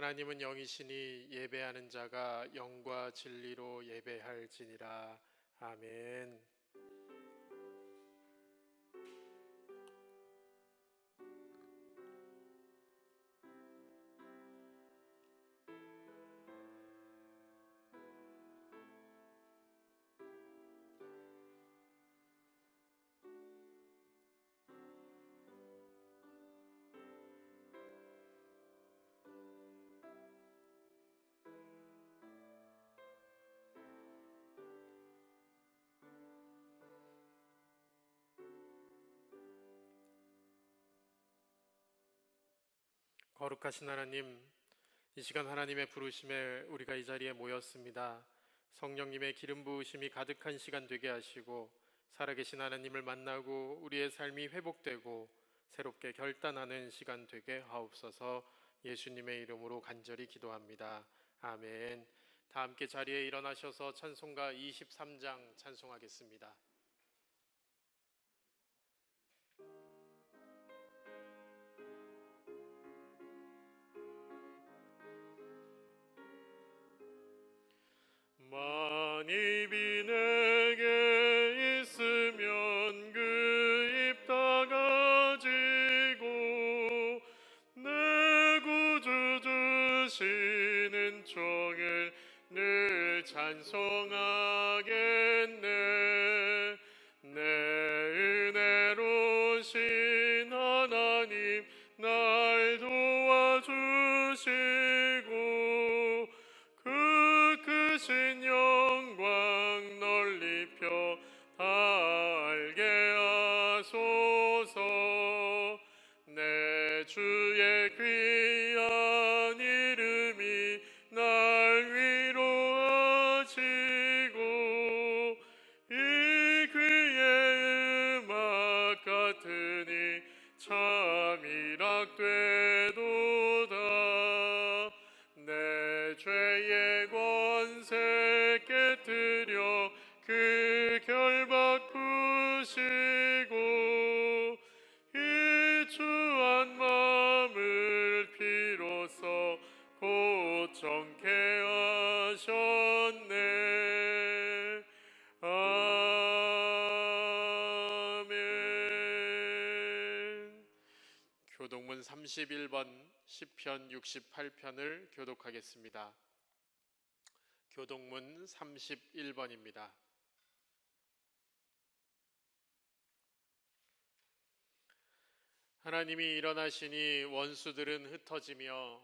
하나님은 영이시니 예배하는 자가 영과 진리로 예배할지니라. 아멘. 거룩하신 하나님, 이 시간 하나님의 부르심에 우리가 이 자리에 모였습니다. 성령님의 기름 부으심이 가득한 시간 되게 하시고 살아계신 하나님을 만나고 우리의 삶이 회복되고 새롭게 결단하는 시간 되게 하옵소서. 예수님의 이름으로 간절히 기도합니다. 아멘. 다 함께 자리에 일어나셔서 찬송가 23장 찬송하겠습니다. 만입이 내게 있으면 그 입 다 가지고 내 구주 주시는 종을 늘 찬송하겠네. 내 은혜로우신 하나님 날 도와주시고 그 크신 영광 널리 펴 다 알게 하소서. 내 주의 귀한 이름이 날 위로하시고 이 귀의 음악 같으니 참 이락되도다. 내 죄의 권세 깨뜨려 그 결박 푸시고 이 주한 마음을 비로소 곧 정케 하셨네. 아멘. 교독문 31번 시편 68편을 교독하겠습니다. 교독문 31번입니다. 하나님이 일어나시니 원수들은 흩어지며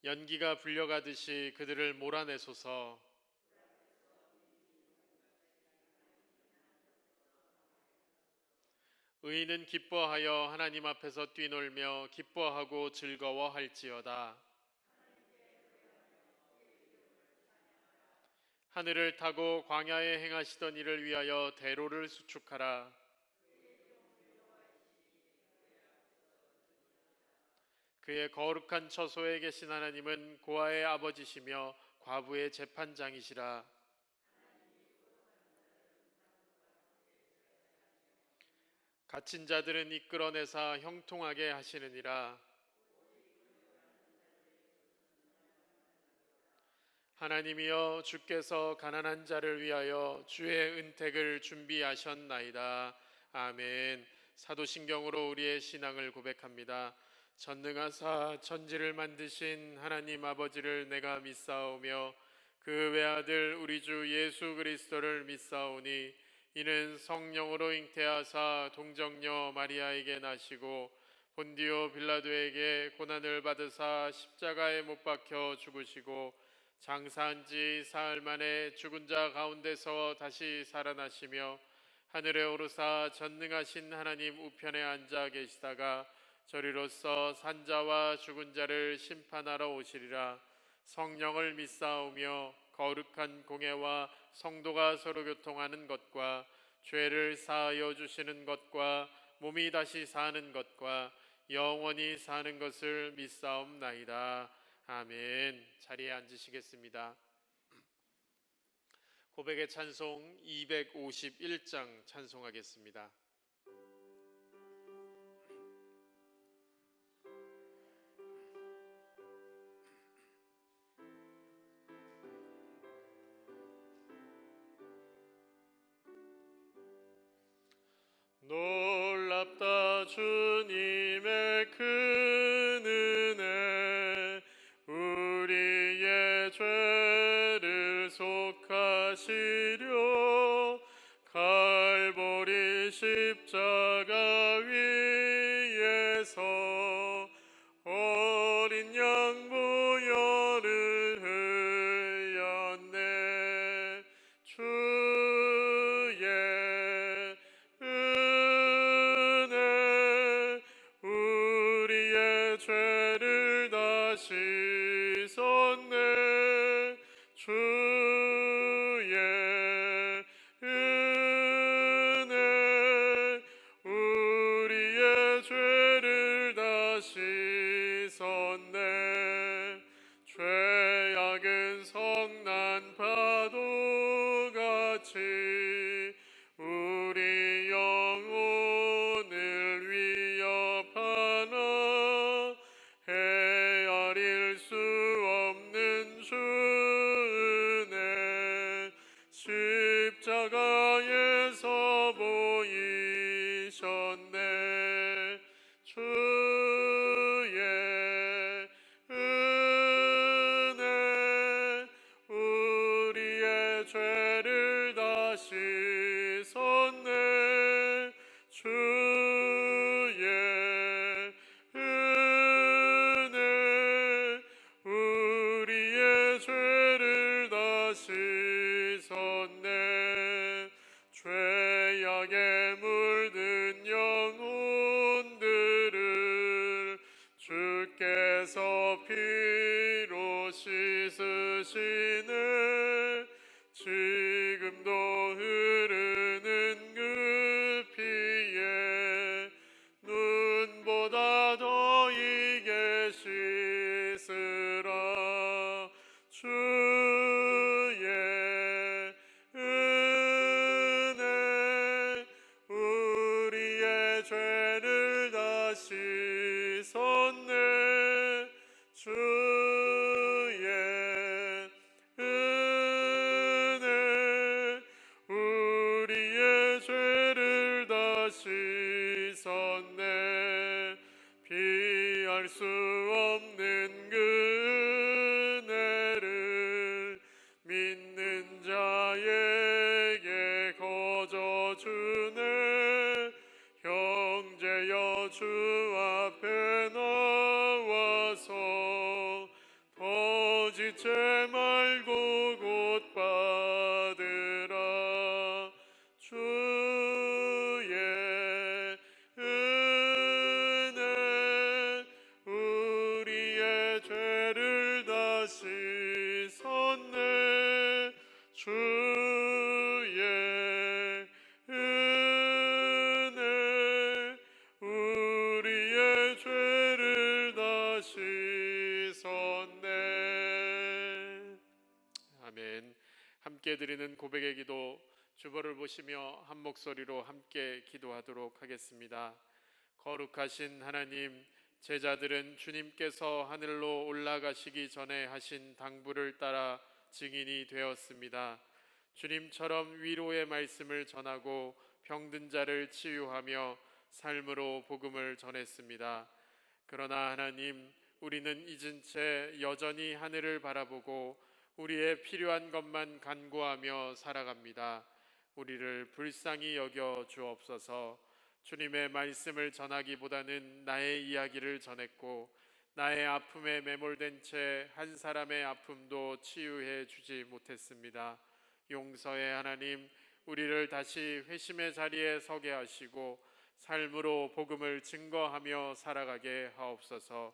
연기가 불려가듯이 그들을 몰아내소서. 의인은 기뻐하여 하나님 앞에서 뛰놀며 기뻐하고 즐거워할지어다. 하늘을 타고 광야에 행하시던 이를 위하여 대로를 수축하라. 그의 거룩한 처소에 계신 하나님은 고아의 아버지시며 과부의 재판장이시라. 갇힌 자들은 이끌어내사 형통하게 하시느니라. 하나님이여, 주께서 가난한 자를 위하여 주의 은택을 준비하셨나이다. 아멘. 사도신경으로 우리의 신앙을 고백합니다. 전능하사 천지를 만드신 하나님 아버지를 내가 믿사오며 그 외아들 우리 주 예수 그리스도를 믿사오니 이는 성령으로 잉태하사 동정녀 마리아에게 나시고 본디오 빌라도에게 고난을 받으사 십자가에 못 박혀 죽으시고 장사한 지 사흘 만에 죽은 자 가운데서 다시 살아나시며 하늘에 오르사 전능하신 하나님 우편에 앉아 계시다가 저리로서 산자와 죽은 자를 심판하러 오시리라. 성령을 믿사오며 거룩한 공예와 성도가 서로 교통하는 것과 죄를 사하여 주시는 것과 몸이 다시 사는 것과 영원히 사는 것을 믿사옵나이다. 아멘. 자리에 앉으시겠습니다. 고백의 찬송 251장 찬송하겠습니다. 십자가 위에서 어린 양 보혈을 흘렸네. 주의 은혜 우리의 죄를 다 씻었네. 주의 은혜 우리의 죄를 다 씻었네. 죄악은 성난 파도같이 우리 영혼을 위협하나 헤아릴 수 없는 주 은혜 십자가에서 보이셨네. 주의 은혜 우리의 죄를 다 씻었네. 주의 은혜 우리의 죄를 다 씻었네. 죄악에 물든 영혼들을 주께서 피로 씻으시네. 지금도 흐르는 그 피에 눈보다 더 이게 씻으라. 주의 은혜 우리의 죄를 다 씻었네. 주의 은혜 우리의 죄를 다 씻었네. 피할 수 없는 그 은혜를 믿는 자에게 거저 주네. 형제여 주 앞에 나와서 거짓죄 말고 곧 받으라. 주의 은혜 우리의 죄를 다 씻었네. 주의 은혜 우리의 죄를 다 씻었네. 아멘. 함께 드리는 고백의 기도, 주보를 보시며 한 목소리로 함께 기도하도록 하겠습니다. 거룩하신 하나님, 제자들은 주님께서 하늘로 올라가시기 전에 하신 당부를 따라 증인이 되었습니다. 주님처럼 위로의 말씀을 전하고 병든 자를 치유하며 삶으로 복음을 전했습니다. 그러나 하나님, 우리는 잊은 채 여전히 하늘을 바라보고 우리의 필요한 것만 간구하며 살아갑니다. 우리를 불쌍히 여겨 주옵소서. 주님의 말씀을 전하기보다는 나의 이야기를 전했고 나의 아픔에 매몰된 채 한 사람의 아픔도 치유해 주지 못했습니다. 용서의 하나님, 우리를 다시 회심의 자리에 서게 하시고 삶으로 복음을 증거하며 살아가게 하옵소서.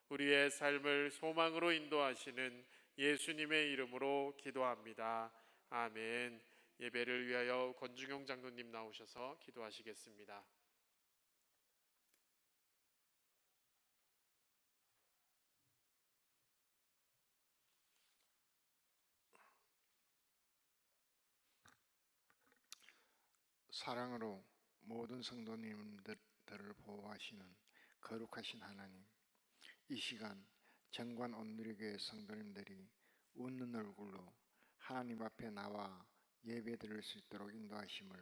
우리의 삶을 소망으로 인도하시는 예수님의 이름으로 기도합니다. 아멘. 예배를 위하여 권중용 장로님 나오셔서 기도하시겠습니다. 사랑으로 모든 성도님들을 보호하시는 거룩하신 하나님, 이 시간 정관 온누리교회 성도님들이 웃는 얼굴로 하나님 앞에 나와 예배드릴 수 있도록 인도하심을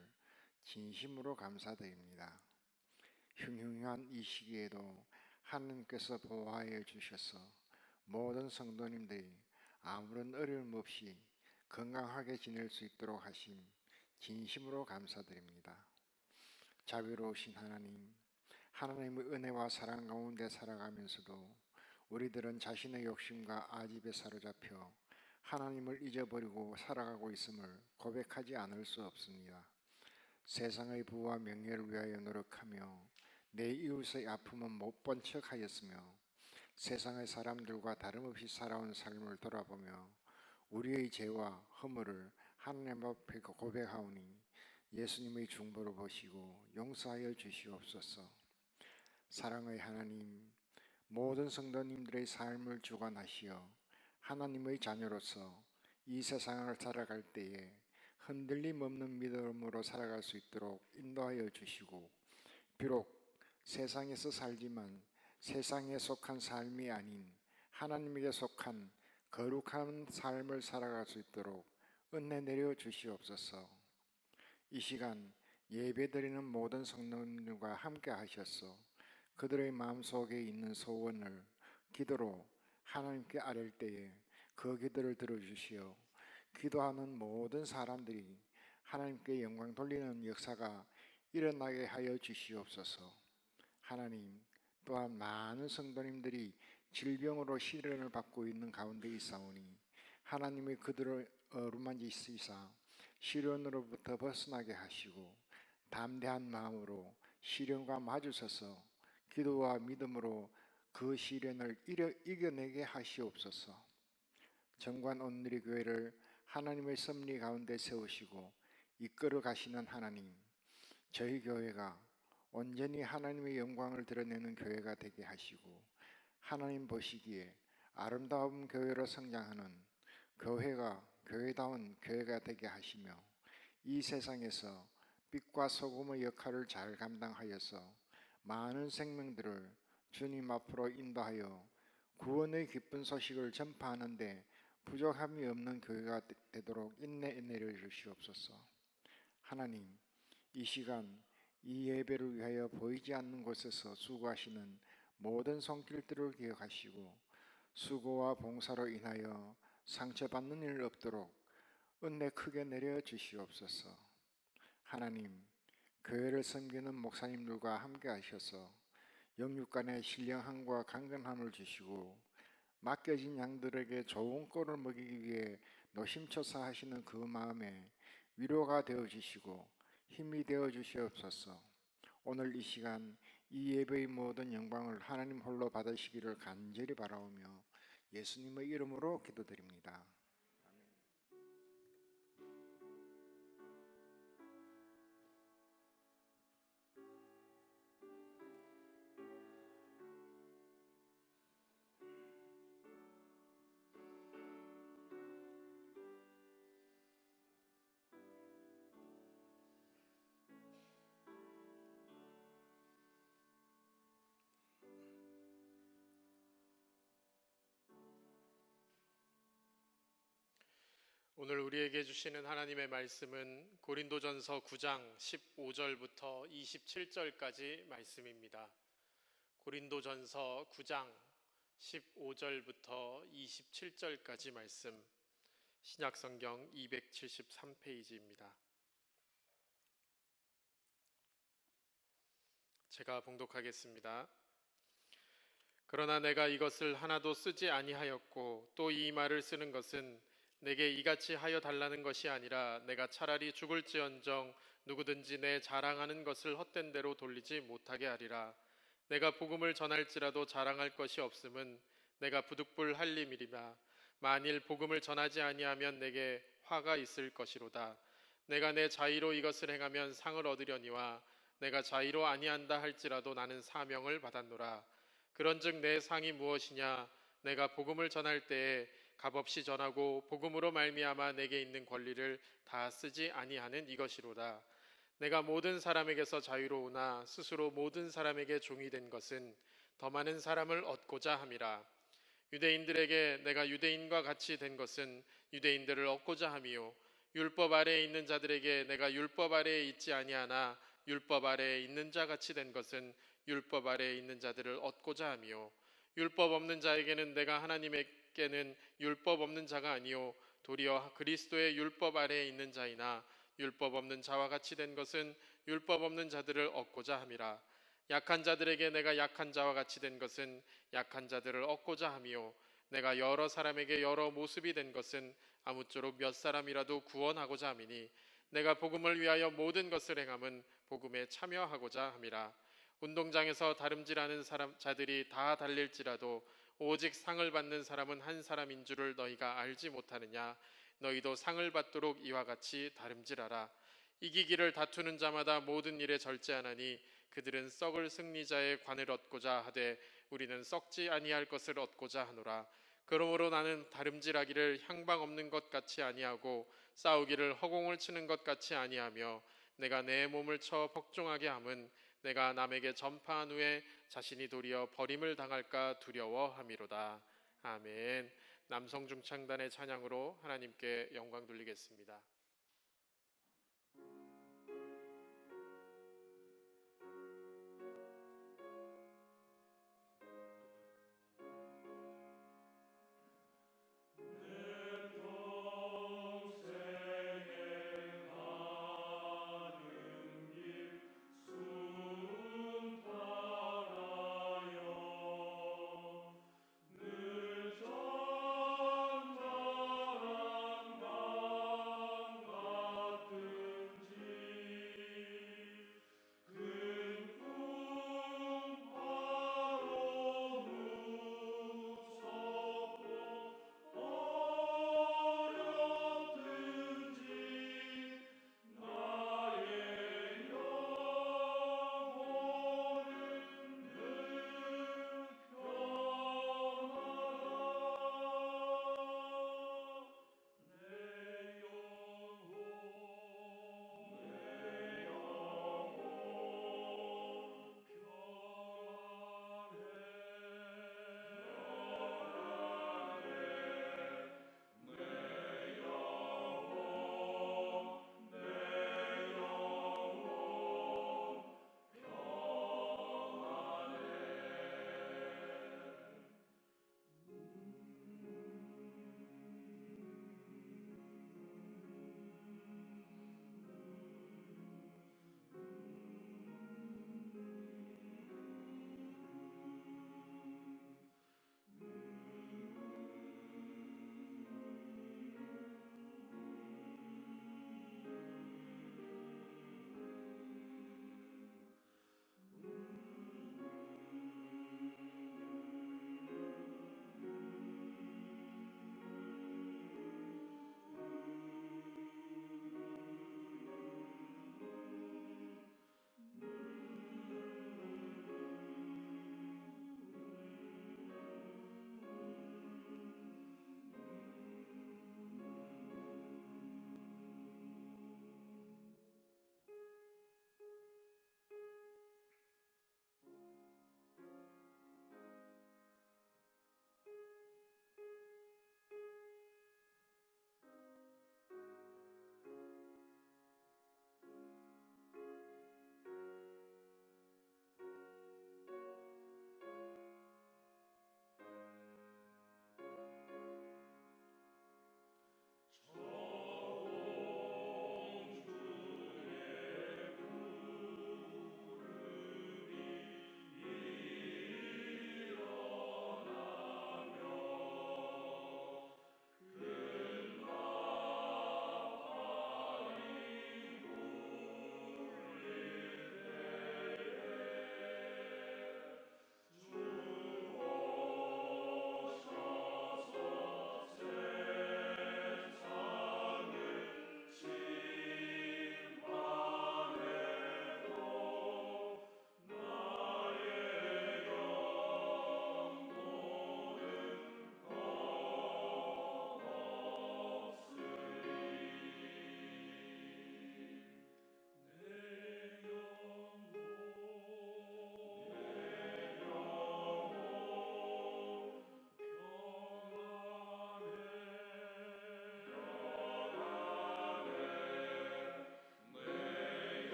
진심으로 감사드립니다. 흉흉한 이 시기에도 하나님께서 보호하여 주셔서 모든 성도님들이 아무런 어려움 없이 건강하게 지낼 수 있도록 하심 진심으로 감사드립니다. 자비로우신 하나님, 하나님의 은혜와 사랑 가운데 살아가면서도 우리들은 자신의 욕심과 아집에 사로잡혀 하나님을 잊어버리고 살아가고 있음을 고백하지 않을 수 없습니다. 세상의 부와 명예를 위하여 노력하며 내 이웃의 아픔은 못 본 척하였으며 세상의 사람들과 다름없이 살아온 삶을 돌아보며 우리의 죄와 허물을 하나님 앞에 고백하오니 예수님의 중보를 보시고 용서하여 주시옵소서. 사랑의 하나님, 모든 성도님들의 삶을 주관하시어 하나님의 자녀로서 이 세상을 살아갈 때에 흔들림 없는 믿음으로 살아갈 수 있도록 인도하여 주시고, 비록 세상에서 살지만 세상에 속한 삶이 아닌 하나님에게 속한 거룩한 삶을 살아갈 수 있도록 은혜 내려 주시옵소서. 이 시간 예배드리는 모든 성도님들과 함께 하셔서 그들의 마음속에 있는 소원을 기도로 하나님께 아뢰을 때에 그 기도를 들어주시어 기도하는 모든 사람들이 하나님께 영광 돌리는 역사가 일어나게 하여 주시옵소서. 하나님, 또한 많은 성도님들이 질병으로 시련을 받고 있는 가운데 있사오니 하나님의 그들을 어루만지시사 시련으로부터 벗어나게 하시고 담대한 마음으로 시련과 마주서서 기도와 믿음으로 그 시련을 이겨내게 하시옵소서. 정관 온누리 교회를 하나님의 섭리 가운데 세우시고 이끌어 가시는 하나님, 저희 교회가 온전히 하나님의 영광을 드러내는 교회가 되게 하시고 하나님 보시기에 아름다운 교회로 성장하는 교회가 교회다운 교회가 되게 하시며 이 세상에서 빛과 소금의 역할을 잘 감당하여서 많은 생명들을 주님 앞으로 인도하여 구원의 기쁜 소식을 전파하는 데 부족함이 없는 교회가 되도록 인내 내려 주시옵소서. 하나님, 이 시간 이 예배를 위하여 보이지 않는 곳에서 수고하시는 모든 손길들을 기억하시고 수고와 봉사로 인하여 상처받는 일 없도록 은혜 크게 내려 주시옵소서. 하나님, 교회를 섬기는 목사님들과 함께 하셔서 영육간의 신령함과 강건함을 주시고 맡겨진 양들에게 좋은 꼴을 먹이기 위해 노심초사하시는 그 마음에 위로가 되어 주시고 힘이 되어 주시옵소서. 오늘 이 시간 이 예배의 모든 영광을 하나님 홀로 받으시기를 간절히 바라오며 예수님의 이름으로 기도드립니다. 오늘 우리에게 주시는 하나님의 말씀은 고린도전서 9장 15절부터 27절까지 말씀입니다. 고린도전서 9장 15절부터 27절까지 말씀, 신약성경 273페이지입니다. 제가 봉독하겠습니다. 그러나 내가 이것을 하나도 쓰지 아니하였고 또 이 말을 쓰는 것은 내게 이같이 하여 달라는 것이 아니라 내가 차라리 죽을지언정 누구든지 내 자랑하는 것을 헛된 대로 돌리지 못하게 하리라. 내가 복음을 전할지라도 자랑할 것이 없음은 내가 부득불 할림이리라. 만일 복음을 전하지 아니하면 내게 화가 있을 것이로다. 내가 내 자의로 이것을 행하면 상을 얻으려니와 내가 자의로 아니한다 할지라도 나는 사명을 받았노라. 그런즉 내 상이 무엇이냐? 내가 복음을 전할 때에 값없이 전하고 복음으로 말미암아 내게 있는 권리를 다 쓰지 아니하는 이것이로다. 내가 모든 사람에게서 자유로우나 스스로 모든 사람에게 종이 된 것은 더 많은 사람을 얻고자 함이라. 유대인들에게 내가 유대인과 같이 된 것은 유대인들을 얻고자 함이요 율법 아래에 있는 자들에게 내가 율법 아래에 있지 아니하나 율법 아래에 있는 자 같이 된 것은 율법 아래에 있는 자들을 얻고자 함이요 율법 없는 자에게는 내가 하나님에게는 율법 없는 자가 아니요 도리어 그리스도의 율법 아래에 있는 자이나 율법 없는 자와 같이 된 것은 율법 없는 자들을 얻고자 함이라. 약한 자들에게 내가 약한 자와 같이 된 것은 약한 자들을 얻고자 함이요 내가 여러 사람에게 여러 모습이 된 것은 아무쪼록 몇 사람이라도 구원하고자 함이니 내가 복음을 위하여 모든 것을 행함은 복음에 참여하고자 함이라. 운동장에서 다름질하는 자들이 다 달릴지라도 오직 상을 받는 사람은 한 사람인 줄을 너희가 알지 못하느냐. 너희도 상을 받도록 이와 같이 다름질하라. 이기기를 다투는 자마다 모든 일에 절제하나니 그들은 썩을 승리자의 관을 얻고자 하되 우리는 썩지 아니할 것을 얻고자 하노라. 그러므로 나는 다름질하기를 향방 없는 것 같이 아니하고 싸우기를 허공을 치는 것 같이 아니하며 내가 내 몸을 쳐 복종하게 함은 내가 남에게 전파한 후에 자신이 도리어 버림을 당할까 두려워함이로다. 아멘. 남성 중창단의 찬양으로 하나님께 영광 돌리겠습니다.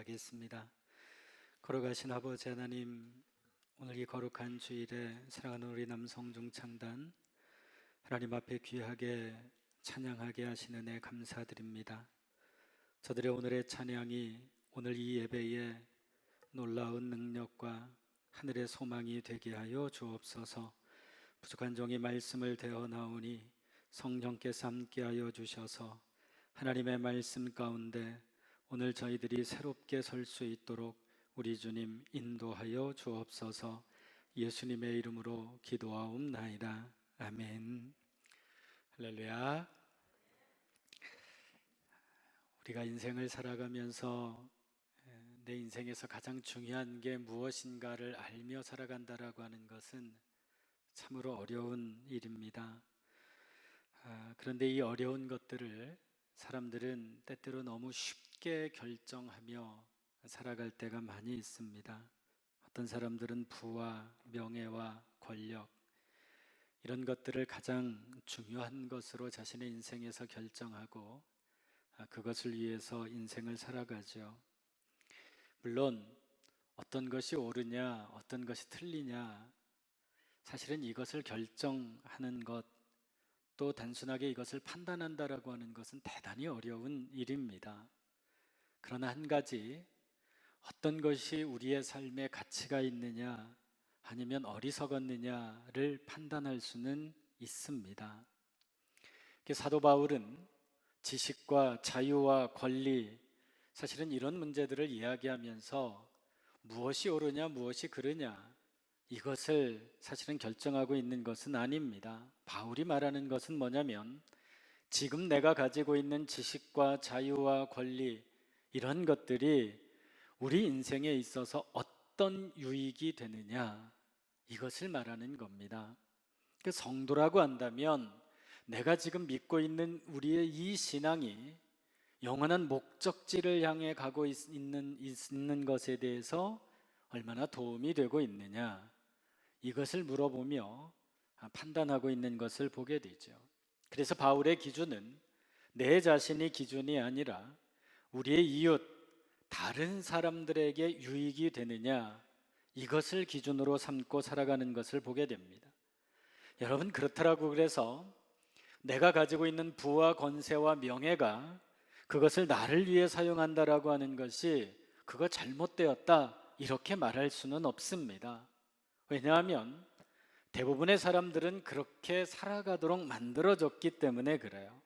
기도하겠습니다. 걸어가신 아버지 하나님, 오늘 이 거룩한 주일에 사랑하는 우리 남성중창단 하나님 앞에 귀하게 찬양하게 하시는 은혜 감사드립니다. 저들의 오늘의 찬양이 오늘 이 예배에 놀라운 능력과 하늘의 소망이 되게 하여 주옵소서. 부족한 종이 말씀을 대어 나오니 성령께서 함께하여 주셔서 하나님의 말씀 가운데 오늘 저희들이 새롭게 설 수 있도록 우리 주님 인도하여 주옵소서. 예수님의 이름으로 기도하옵나이다. 아멘. 할렐루야. 우리가 인생을 살아가면서 내 인생에서 가장 중요한 게 무엇인가를 알며 살아간다라고 하는 것은 참으로 어려운 일입니다. 그런데 이 어려운 것들을 사람들은 때때로 너무 쉽게 결정하며 살아갈 때가 많이 있습니다. 어떤 사람들은 부와 명예와 권력 이런 것들을 가장 중요한 것으로 자신의 인생에서 결정하고 그것을 위해서 인생을 살아가죠. 물론 어떤 것이 옳으냐 어떤 것이 틀리냐 사실은 이것을 결정하는 것 또 단순하게 이것을 판단한다라고 하는 것은 대단히 어려운 일입니다. 그러나 한 가지 어떤 것이 우리의 삶에 가치가 있느냐 아니면 어리석었느냐를 판단할 수는 있습니다. 사도 바울은 지식과 자유와 권리 사실은 이런 문제들을 이야기하면서 무엇이 옳으냐 무엇이 그르냐 이것을 사실은 결정하고 있는 것은 아닙니다. 바울이 말하는 것은 뭐냐면 지금 내가 가지고 있는 지식과 자유와 권리 이런 것들이 우리 인생에 있어서 어떤 유익이 되느냐 이것을 말하는 겁니다. 성도라고 한다면 내가 지금 믿고 있는 우리의 이 신앙이 영원한 목적지를 향해 가고 있는 것에 대해서 얼마나 도움이 되고 있느냐 이것을 물어보며 판단하고 있는 것을 보게 되죠. 그래서 바울의 기준은 내 자신이 기준이 아니라 우리의 이웃 다른 사람들에게 유익이 되느냐 이것을 기준으로 삼고 살아가는 것을 보게 됩니다. 여러분 그렇다라고 그래서 내가 가지고 있는 부와 권세와 명예가 그것을 나를 위해 사용한다라고 하는 것이 그거 잘못되었다 이렇게 말할 수는 없습니다. 왜냐하면 대부분의 사람들은 그렇게 살아가도록 만들어졌기 때문에 그래요.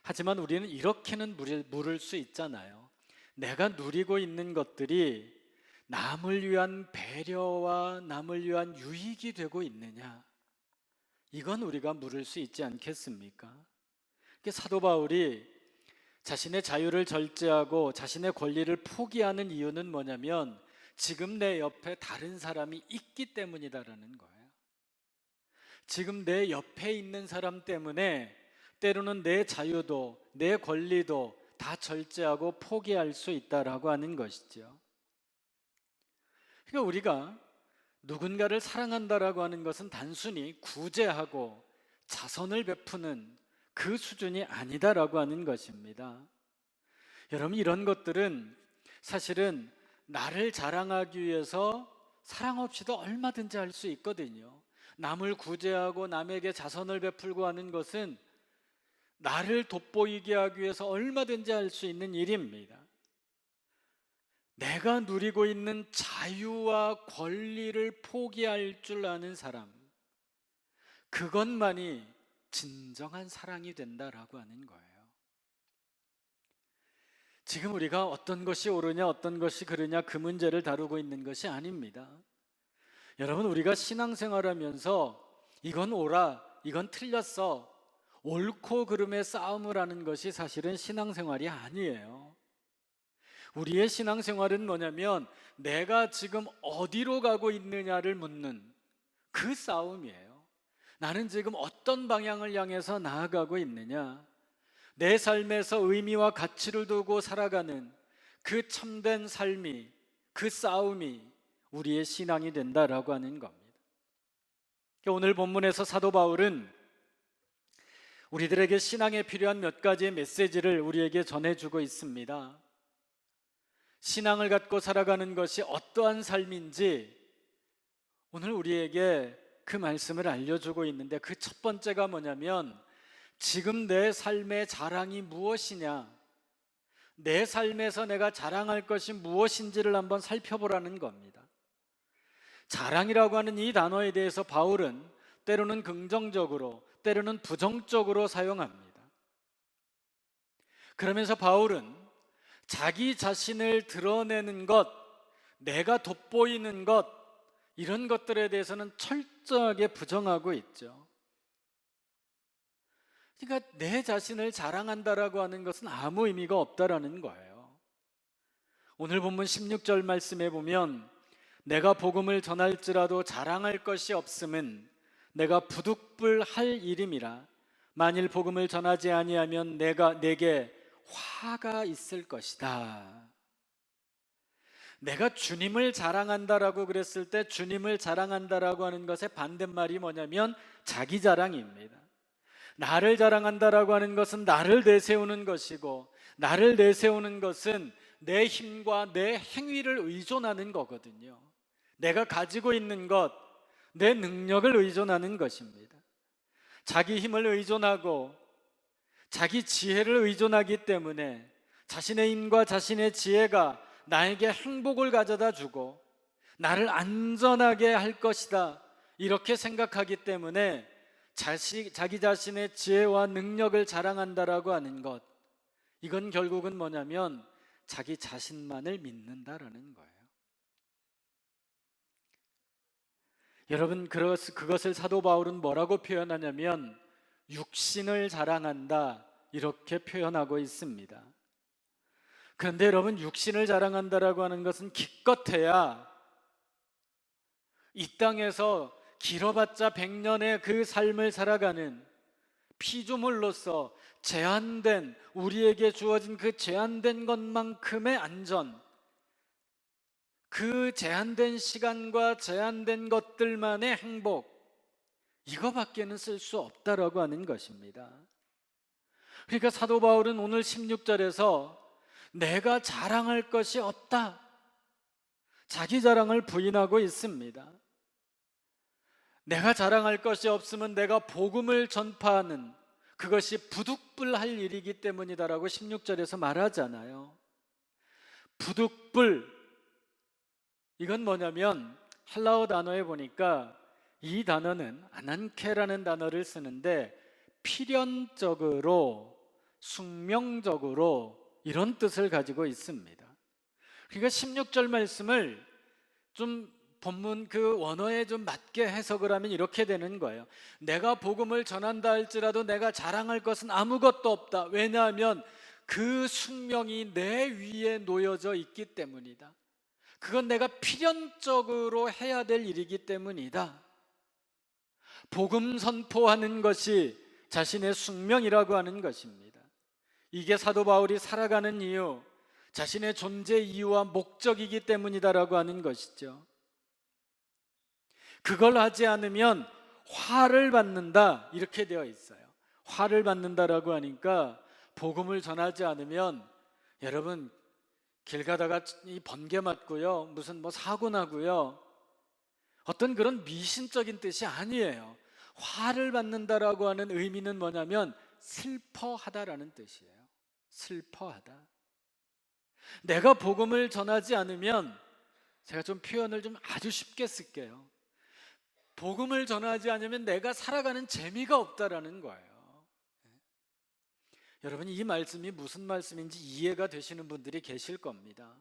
하지만 우리는 이렇게는 물을 수 있잖아요. 내가 누리고 있는 것들이 남을 위한 배려와 남을 위한 유익이 되고 있느냐 이건 우리가 물을 수 있지 않겠습니까? 사도 바울이 자신의 자유를 절제하고 자신의 권리를 포기하는 이유는 뭐냐면 지금 내 옆에 다른 사람이 있기 때문이다라는 거예요. 지금 내 옆에 있는 사람 때문에 때로는 내 자유도 내 권리도 다 절제하고 포기할 수 있다라고 하는 것이죠. 그러니까 우리가 누군가를 사랑한다라고 하는 것은 단순히 구제하고 자선을 베푸는 그 수준이 아니다라고 하는 것입니다. 여러분 이런 것들은 사실은 나를 자랑하기 위해서 사랑 없이도 얼마든지 할 수 있거든요. 남을 구제하고 남에게 자선을 베풀고 하는 것은 나를 돋보이게 하기 위해서 얼마든지 할 수 있는 일입니다. 내가 누리고 있는 자유와 권리를 포기할 줄 아는 사람 그것만이 진정한 사랑이 된다라고 하는 거예요. 지금 우리가 어떤 것이 옳으냐 어떤 것이 그르냐 그 문제를 다루고 있는 것이 아닙니다. 여러분 우리가 신앙생활하면서 이건 옳아 이건 틀렸어 옳고 그름의 싸움을 하는 것이 사실은 신앙생활이 아니에요. 우리의 신앙생활은 뭐냐면 내가 지금 어디로 가고 있느냐를 묻는 그 싸움이에요. 나는 지금 어떤 방향을 향해서 나아가고 있느냐 내 삶에서 의미와 가치를 두고 살아가는 그 참된 삶이 그 싸움이 우리의 신앙이 된다라고 하는 겁니다. 오늘 본문에서 사도 바울은 우리들에게 신앙에 필요한 몇 가지의 메시지를 우리에게 전해주고 있습니다. 신앙을 갖고 살아가는 것이 어떠한 삶인지 오늘 우리에게 그 말씀을 알려주고 있는데, 그 첫 번째가 뭐냐면 지금 내 삶의 자랑이 무엇이냐, 내 삶에서 내가 자랑할 것이 무엇인지를 한번 살펴보라는 겁니다. 자랑이라고 하는 이 단어에 대해서 바울은 때로는 긍정적으로, 때로는 부정적으로 사용합니다. 그러면서 바울은 자기 자신을 드러내는 것, 내가 돋보이는 것, 이런 것들에 대해서는 철저하게 부정하고 있죠. 그러니까 내 자신을 자랑한다라고 하는 것은 아무 의미가 없다라는 거예요. 오늘 본문 16절 말씀에 보면 내가 복음을 전할지라도 자랑할 것이 없음은 내가 부득불할 일임이라. 만일 복음을 전하지 아니하면 내게 화가 있을 것이다. 내가 주님을 자랑한다라고 그랬을 때 주님을 자랑한다라고 하는 것의 반대말이 뭐냐면 자기 자랑입니다. 나를 자랑한다라고 하는 것은 나를 내세우는 것이고, 나를 내세우는 것은 내 힘과 내 행위를 의존하는 거거든요. 내가 가지고 있는 것, 내 능력을 의존하는 것입니다. 자기 힘을 의존하고 자기 지혜를 의존하기 때문에 자신의 힘과 자신의 지혜가 나에게 행복을 가져다 주고 나를 안전하게 할 것이다, 이렇게 생각하기 때문에 자기 자신의 지혜와 능력을 자랑한다라고 하는 것, 이건 결국은 뭐냐면 자기 자신만을 믿는다라는 거예요. 여러분, 그것을 사도 바울은 뭐라고 표현하냐면 육신을 자랑한다, 이렇게 표현하고 있습니다. 그런데 여러분, 육신을 자랑한다라고 하는 것은 기껏해야 이 땅에서 길어봤자 100년의 그 삶을 살아가는 피조물로서 제한된, 우리에게 주어진 그 제한된 것만큼의 안전, 그 제한된 시간과 제한된 것들만의 행복, 이거밖에는 쓸 수 없다라고 하는 것입니다. 그러니까 사도 바울은 오늘 16절에서 내가 자랑할 것이 없다, 자기 자랑을 부인하고 있습니다. 내가 자랑할 것이 없으면 내가 복음을 전파하는 그것이 부득불할 일이기 때문이다라고 16절에서 말하잖아요. 부득불, 이건 뭐냐면 헬라어 단어에 보니까 이 단어는 아난케라는 단어를 쓰는데 필연적으로, 숙명적으로 이런 뜻을 가지고 있습니다. 그러니까 16절 말씀을 좀 본문 그 원어에 좀 맞게 해석을 하면 이렇게 되는 거예요. 내가 복음을 전한다 할지라도 내가 자랑할 것은 아무것도 없다. 왜냐하면 그 숙명이 내 위에 놓여져 있기 때문이다. 그건 내가 필연적으로 해야 될 일이기 때문이다. 복음 선포하는 것이 자신의 숙명이라고 하는 것입니다. 이게 사도 바울이 살아가는 이유, 자신의 존재 이유와 목적이기 때문이다라고 하는 것이죠. 그걸 하지 않으면 화를 받는다, 이렇게 되어 있어요. 화를 받는다라고 하니까 복음을 전하지 않으면 여러분 길 가다가 이 번개 맞고요, 무슨 사고 나고요, 어떤 그런 미신적인 뜻이 아니에요. 화를 받는다라고 하는 의미는 뭐냐면 슬퍼하다라는 뜻이에요. 슬퍼하다. 내가 복음을 전하지 않으면, 제가 좀 표현을 좀 아주 쉽게 쓸게요. 복음을 전하지 않으면 내가 살아가는 재미가 없다라는 거예요. 여러분, 이 말씀이 무슨 말씀인지 이해가 되시는 분들이 계실 겁니다.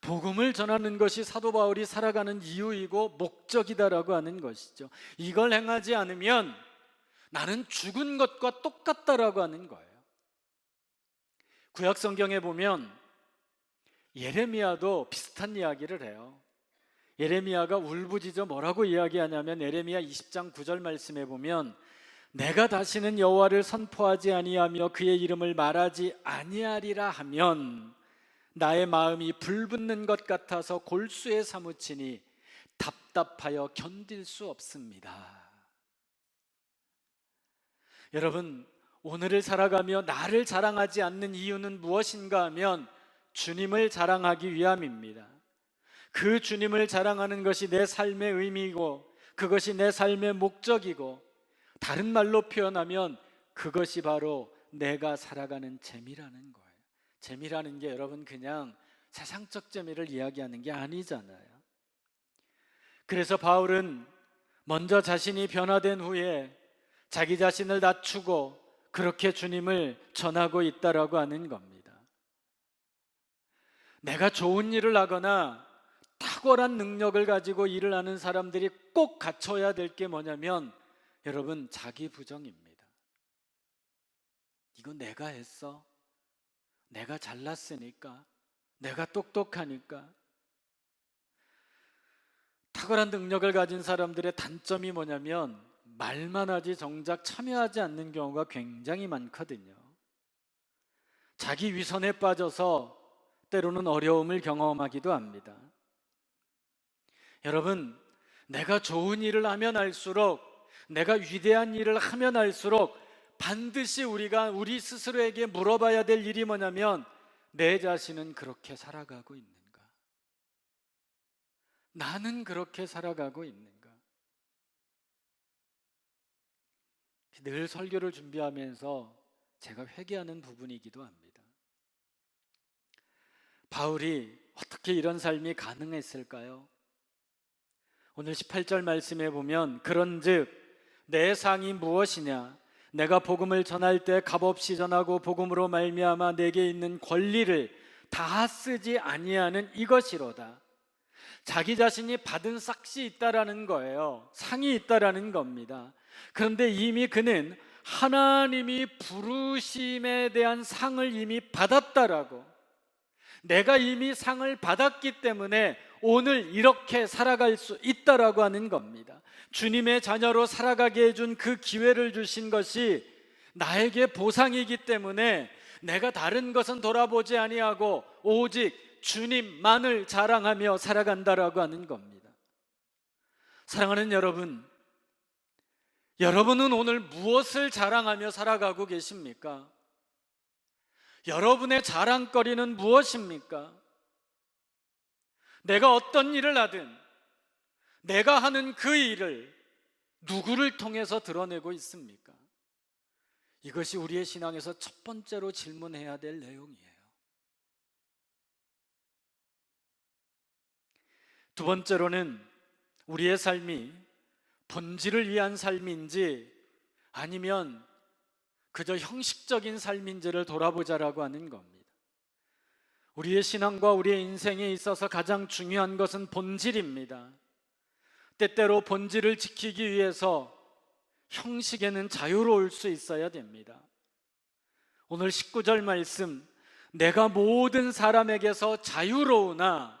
복음을 전하는 것이 사도 바울이 살아가는 이유이고 목적이다라고 하는 것이죠. 이걸 행하지 않으면 나는 죽은 것과 똑같다라고 하는 거예요. 구약 성경에 보면 예레미야도 비슷한 이야기를 해요. 예레미야가 울부짖어 뭐라고 이야기하냐면 예레미야 20장 9절 말씀에 보면 내가 다시는 여호와를 선포하지 아니하며 그의 이름을 말하지 아니하리라 하면 나의 마음이 불붙는 것 같아서 골수에 사무치니 답답하여 견딜 수 없습니다. 여러분, 오늘을 살아가며 나를 자랑하지 않는 이유는 무엇인가 하면 주님을 자랑하기 위함입니다. 그 주님을 자랑하는 것이 내 삶의 의미이고 그것이 내 삶의 목적이고, 다른 말로 표현하면 그것이 바로 내가 살아가는 재미라는 거예요. 재미라는 게 여러분 그냥 세상적 재미를 이야기하는 게 아니잖아요. 그래서 바울은 먼저 자신이 변화된 후에 자기 자신을 낮추고 그렇게 주님을 전하고 있다라고 하는 겁니다. 내가 좋은 일을 하거나 탁월한 능력을 가지고 일을 하는 사람들이 꼭 갖춰야 될 게 뭐냐면 여러분, 자기 부정입니다. 이거 내가 했어? 내가 잘났으니까? 내가 똑똑하니까? 탁월한 능력을 가진 사람들의 단점이 뭐냐면 말만 하지 정작 참여하지 않는 경우가 굉장히 많거든요. 자기 위선에 빠져서 때로는 어려움을 경험하기도 합니다. 여러분, 내가 좋은 일을 하면 할수록, 내가 위대한 일을 하면 할수록 반드시 우리가 우리 스스로에게 물어봐야 될 일이 뭐냐면 내 자신은 그렇게 살아가고 있는가? 나는 그렇게 살아가고 있는가? 늘 설교를 준비하면서 제가 회개하는 부분이기도 합니다. 바울이 어떻게 이런 삶이 가능했을까요? 오늘 18절 말씀에 보면 그런즉 내 상이 무엇이냐? 내가 복음을 전할 때 값없이 전하고 복음으로 말미암아 내게 있는 권리를 다 쓰지 아니하는 이것이로다. 자기 자신이 받은 삭이 있다라는 거예요. 상이 있다라는 겁니다. 그런데 이미 그는 하나님이 부르심에 대한 상을 이미 받았다라고, 내가 이미 상을 받았기 때문에 오늘 이렇게 살아갈 수 있다라고 하는 겁니다. 주님의 자녀로 살아가게 해준 그 기회를 주신 것이 나에게 보상이기 때문에 내가 다른 것은 돌아보지 아니하고 오직 주님만을 자랑하며 살아간다라고 하는 겁니다. 사랑하는 여러분, 여러분은 오늘 무엇을 자랑하며 살아가고 계십니까? 여러분의 자랑거리는 무엇입니까? 내가 어떤 일을 하든 내가 하는 그 일을 누구를 통해서 드러내고 있습니까? 이것이 우리의 신앙에서 첫 번째로 질문해야 될 내용이에요. 두 번째로는 우리의 삶이 본질을 위한 삶인지 아니면 그저 형식적인 삶인지를 돌아보자라고 하는 겁니다. 우리의 신앙과 우리의 인생에 있어서 가장 중요한 것은 본질입니다. 때때로 본질을 지키기 위해서 형식에는 자유로울 수 있어야 됩니다. 오늘 19절 말씀, 내가 모든 사람에게서 자유로우나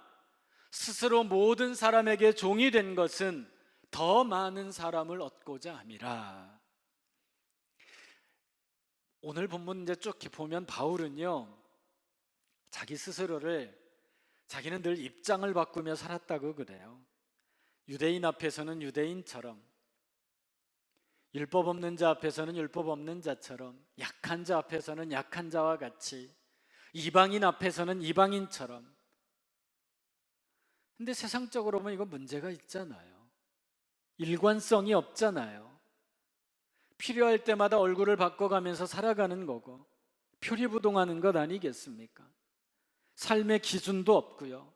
스스로 모든 사람에게 종이 된 것은 더 많은 사람을 얻고자 함이라. 오늘 본문 이제 쭉 보면 바울은요, 자기 스스로를 자기는 늘 입장을 바꾸며 살았다고 그래요. 유대인 앞에서는 유대인처럼, 율법 없는 자 앞에서는 율법 없는 자처럼, 약한 자 앞에서는 약한 자와 같이, 이방인 앞에서는 이방인처럼. 근데 세상적으로 보면 이거 문제가 있잖아요. 일관성이 없잖아요. 필요할 때마다 얼굴을 바꿔가면서 살아가는 거고 표리부동하는 것 아니겠습니까? 삶의 기준도 없고요.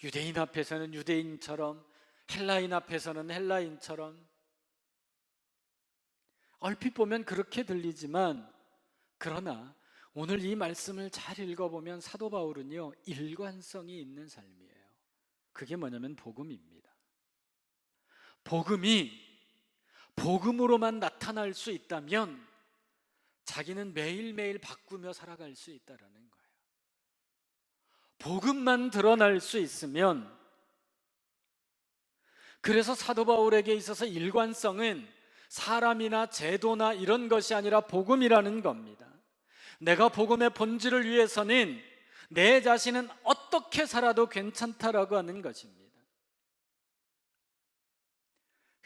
유대인 앞에서는 유대인처럼, 헬라인 앞에서는 헬라인처럼. 얼핏 보면 그렇게 들리지만, 그러나 오늘 이 말씀을 잘 읽어보면 사도 바울은요, 일관성이 있는 삶이에요. 그게 뭐냐면 복음입니다. 복음이 복음으로만 나타날 수 있다면 자기는 매일매일 바꾸며 살아갈 수 있다라는 거예요. 복음만 드러날 수 있으면, 그래서 사도 바울에게 있어서 일관성은 사람이나 제도나 이런 것이 아니라 복음이라는 겁니다. 내가 복음의 본질을 위해서는 내 자신은 어떻게 살아도 괜찮다라고 하는 것입니다.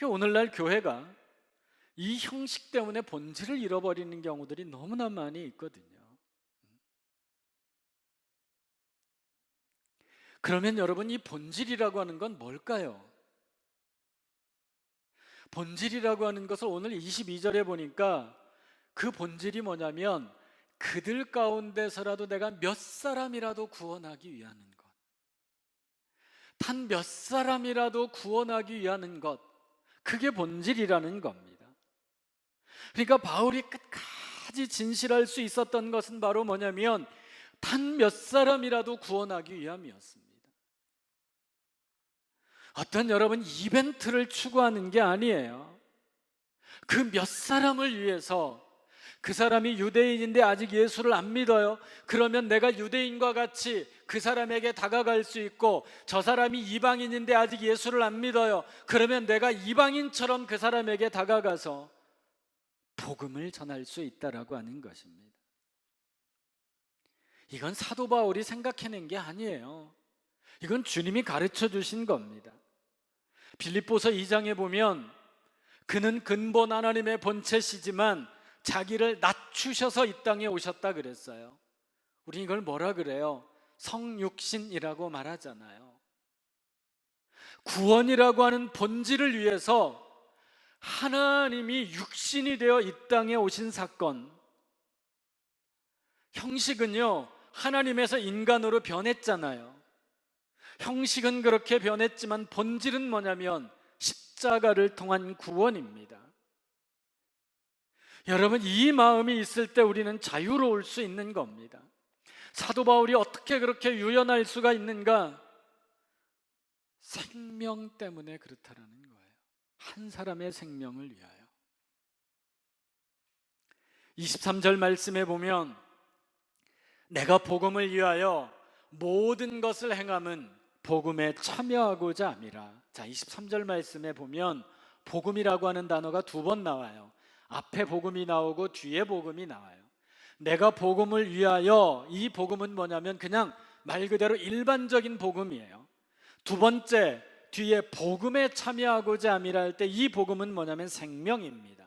오늘날 교회가 이 형식 때문에 본질을 잃어버리는 경우들이 너무나 많이 있거든요. 그러면 여러분, 이 본질이라고 하는 건 뭘까요? 본질이라고 하는 것을 오늘 22절에 보니까 그 본질이 뭐냐면 그들 가운데서라도 내가 몇 사람이라도 구원하기 위하는 것, 단 몇 사람이라도 구원하기 위하는 것, 그게 본질이라는 겁니다. 그러니까 바울이 끝까지 진실할 수 있었던 것은 바로 뭐냐면 단 몇 사람이라도 구원하기 위함이었습니다. 어떤 여러분 이벤트를 추구하는 게 아니에요. 그 몇 사람을 위해서, 그 사람이 유대인인데 아직 예수를 안 믿어요. 그러면 내가 유대인과 같이 그 사람에게 다가갈 수 있고, 저 사람이 이방인인데 아직 예수를 안 믿어요. 그러면 내가 이방인처럼 그 사람에게 다가가서 복음을 전할 수 있다라고 하는 것입니다. 이건 사도 바울이 생각해낸 게 아니에요. 이건 주님이 가르쳐 주신 겁니다. 빌립보서 2장에 보면 그는 근본 하나님의 본체시지만 자기를 낮추셔서 이 땅에 오셨다 그랬어요. 우리 이걸 뭐라 그래요? 성육신이라고 말하잖아요. 구원이라고 하는 본질을 위해서 하나님이 육신이 되어 이 땅에 오신 사건, 형식은요 하나님에서 인간으로 변했잖아요. 형식은 그렇게 변했지만 본질은 뭐냐면 십자가를 통한 구원입니다. 여러분, 이 마음이 있을 때 우리는 자유로울 수 있는 겁니다. 사도 바울이 어떻게 그렇게 유연할 수가 있는가? 생명 때문에 그렇다라는 거예요. 한 사람의 생명을 위하여. 23절 말씀에 보면 내가 복음을 위하여 모든 것을 행함은 복음에 참여하고자 함이라. 자, 23절 말씀에 보면 복음이라고 하는 단어가 2번 나와요. 앞에 복음이 나오고 뒤에 복음이 나와요. 내가 복음을 위하여, 이 복음은 뭐냐면 그냥 말 그대로 일반적인 복음이에요. 두 번째, 뒤에 복음에 참여하고자 함이라 할 때 이 복음은 뭐냐면 생명입니다.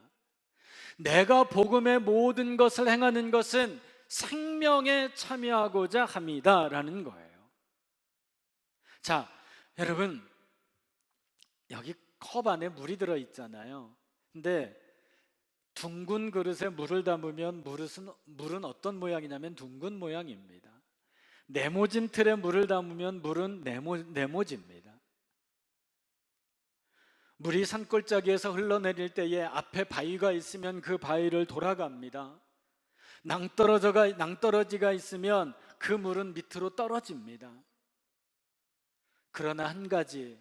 내가 복음의 모든 것을 행하는 것은 생명에 참여하고자 합니다 라는 거예요. 자, 여러분, 여기 컵 안에 물이 들어있잖아요. 근데 둥근 그릇에 물을 담으면 물은 어떤 모양이냐면 둥근 모양입니다. 네모진 틀에 물을 담으면 물은 네모집니다. 물이 산골짜기에서 흘러내릴 때에 앞에 바위가 있으면 그 바위를 돌아갑니다. 낭떠러지가 있으면 그 물은 밑으로 떨어집니다. 그러나 한 가지,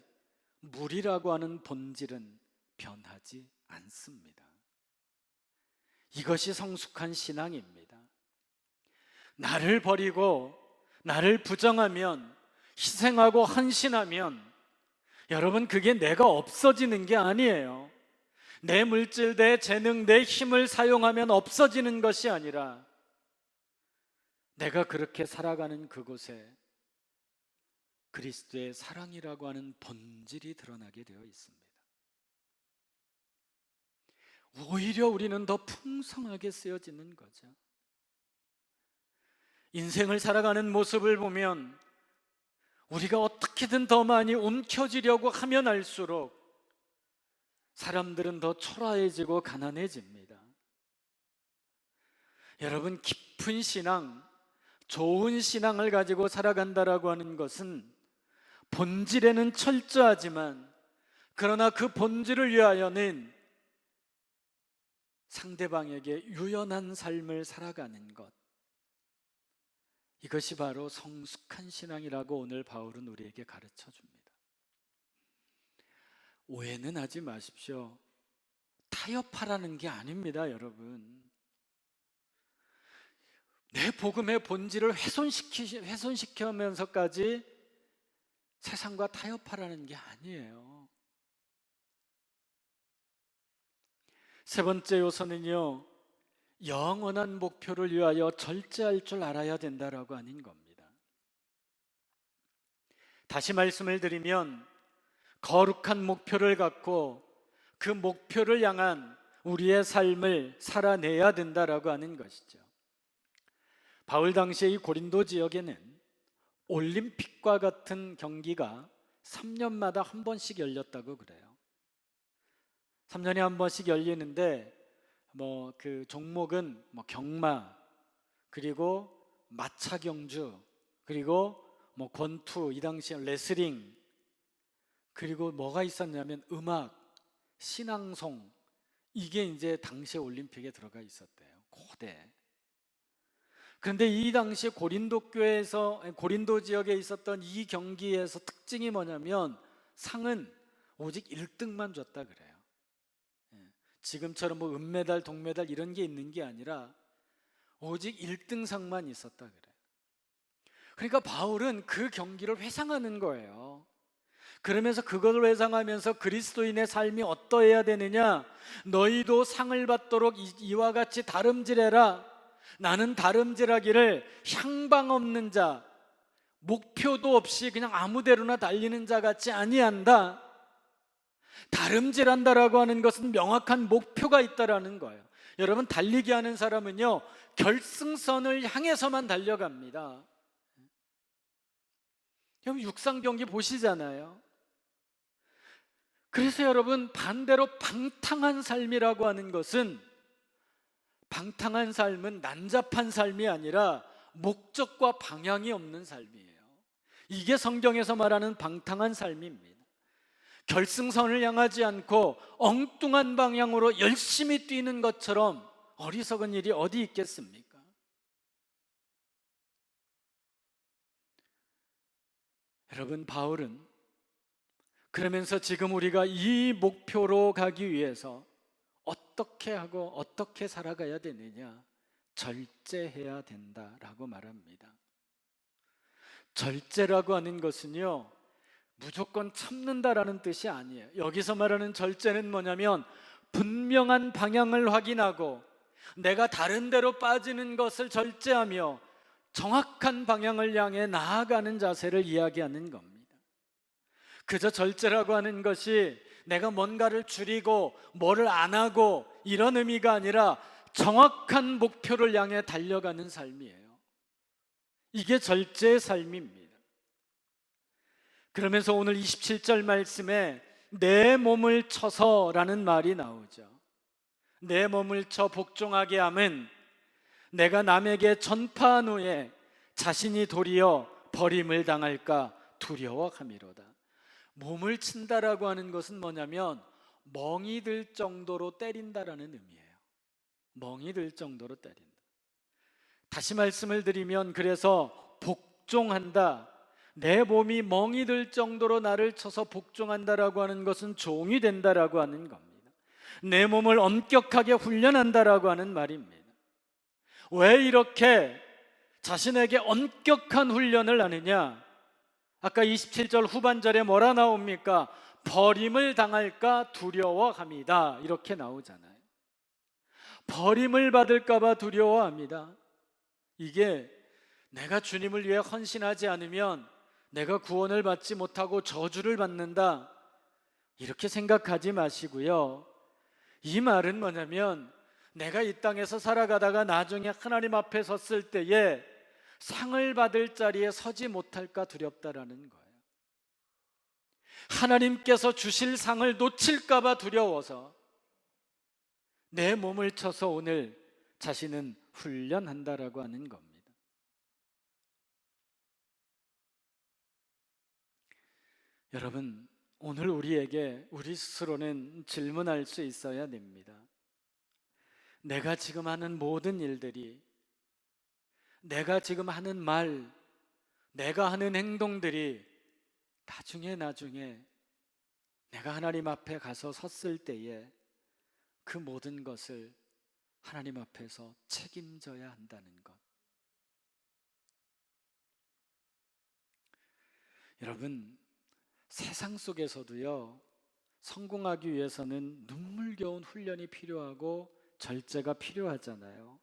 물이라고 하는 본질은 변하지 않습니다. 이것이 성숙한 신앙입니다. 나를 버리고 나를 부정하면, 희생하고 헌신하면 여러분, 그게 내가 없어지는 게 아니에요. 내 물질, 내 재능, 내 힘을 사용하면 없어지는 것이 아니라 내가 그렇게 살아가는 그곳에 그리스도의 사랑이라고 하는 본질이 드러나게 되어 있습니다. 오히려 우리는 더 풍성하게 쓰여지는 거죠. 인생을 살아가는 모습을 보면 우리가 어떻게든 더 많이 움켜쥐려고 하면 할수록 사람들은 더 초라해지고 가난해집니다. 여러분, 깊은 신앙, 좋은 신앙을 가지고 살아간다라고 하는 것은 본질에는 철저하지만 그러나 그 본질을 위하여는 상대방에게 유연한 삶을 살아가는 것, 이것이 바로 성숙한 신앙이라고 오늘 바울은 우리에게 가르쳐 줍니다. 오해는 하지 마십시오. 타협하라는 게 아닙니다, 여러분. 내 복음의 본질을 훼손시키면서까지 세상과 타협하라는 게 아니에요. 세 번째 요소는요, 영원한 목표를 위하여 절제할 줄 알아야 된다라고 하는 겁니다. 다시 말씀을 드리면 거룩한 목표를 갖고 그 목표를 향한 우리의 삶을 살아내야 된다라고 하는 것이죠. 바울 당시의 이 고린도 지역에는 올림픽과 같은 경기가 3년마다 한 번씩 열렸다고 그래요. 3년에 한 번씩 열리는데 그 종목은 경마, 그리고 마차 경주, 그리고 권투, 이 당시에 레슬링, 그리고 뭐가 있었냐면 음악, 신앙송, 이게 이제 당시에 올림픽에 들어가 있었대요. 고대. 그런데 이 당시 고린도 지역에 있었던 이 경기에서 특징이 뭐냐면 상은 오직 1등만 줬다 그래요. 지금처럼 은메달, 동메달 이런 게 있는 게 아니라 오직 1등 상만 있었다 그래요. 그러니까 바울은 그 경기를 회상하는 거예요. 그러면서 그것을 회상하면서 그리스도인의 삶이 어떠해야 되느냐, 너희도 상을 받도록 이와 같이 다름질해라. 나는 다름질하기를 향방 없는 자, 목표도 없이 그냥 아무데로나 달리는 자 같이 아니한다. 다름질한다라고 하는 것은 명확한 목표가 있다라는 거예요. 여러분, 달리기 하는 사람은요, 결승선을 향해서만 달려갑니다. 여러분, 육상 경기 보시잖아요. 그래서 여러분, 반대로 방탕한 삶이라고 하는 것은, 방탕한 삶은 난잡한 삶이 아니라 목적과 방향이 없는 삶이에요. 이게 성경에서 말하는 방탕한 삶입니다. 결승선을 향하지 않고 엉뚱한 방향으로 열심히 뛰는 것처럼 어리석은 일이 어디 있겠습니까? 여러분, 바울은 그러면서 지금 우리가 이 목표로 가기 위해서 어떻게 하고 어떻게 살아가야 되느냐, 절제해야 된다라고 말합니다. 절제라고 하는 것은요, 무조건 참는다라는 뜻이 아니에요. 여기서 말하는 절제는 뭐냐면 분명한 방향을 확인하고 내가 다른 데로 빠지는 것을 절제하며 정확한 방향을 향해 나아가는 자세를 이야기하는 겁니다. 그저 절제라고 하는 것이 내가 뭔가를 줄이고 뭐를 안 하고 이런 의미가 아니라 정확한 목표를 향해 달려가는 삶이에요. 이게 절제의 삶입니다. 그러면서 오늘 27절 말씀에 내 몸을 쳐서라는 말이 나오죠. 내 몸을 쳐 복종하게 함은 내가 남에게 전파한 후에 자신이 도리어 버림을 당할까 두려워함이로다. 몸을 친다라고 하는 것은 뭐냐면 멍이 들 정도로 때린다라는 의미예요. 멍이 들 정도로 때린다. 다시 말씀을 드리면, 그래서 복종한다, 내 몸이 멍이 들 정도로 나를 쳐서 복종한다라고 하는 것은 종이 된다라고 하는 겁니다. 내 몸을 엄격하게 훈련한다라고 하는 말입니다. 왜 이렇게 자신에게 엄격한 훈련을 하느냐? 아까 27절 후반절에 뭐라 나옵니까? 버림을 당할까 두려워합니다. 이렇게 나오잖아요. 버림을 받을까 봐 두려워합니다. 이게 내가 주님을 위해 헌신하지 않으면 내가 구원을 받지 못하고 저주를 받는다, 이렇게 생각하지 마시고요. 이 말은 뭐냐면 내가 이 땅에서 살아가다가 나중에 하나님 앞에 섰을 때에 상을 받을 자리에 서지 못할까 두렵다라는 거예요. 하나님께서 주실 상을 놓칠까 봐 두려워서 내 몸을 쳐서 오늘 자신은 훈련한다라고 하는 겁니다. 여러분, 오늘 우리에게 우리 스스로는 질문할 수 있어야 됩니다. 내가 지금 하는 모든 일들이, 내가 지금 하는 말, 내가 하는 행동들이 나중에 내가 하나님 앞에 가서 섰을 때에 그 모든 것을 하나님 앞에서 책임져야 한다는 것. 여러분, 세상 속에서도요, 성공하기 위해서는 눈물겨운 훈련이 필요하고 절제가 필요하잖아요.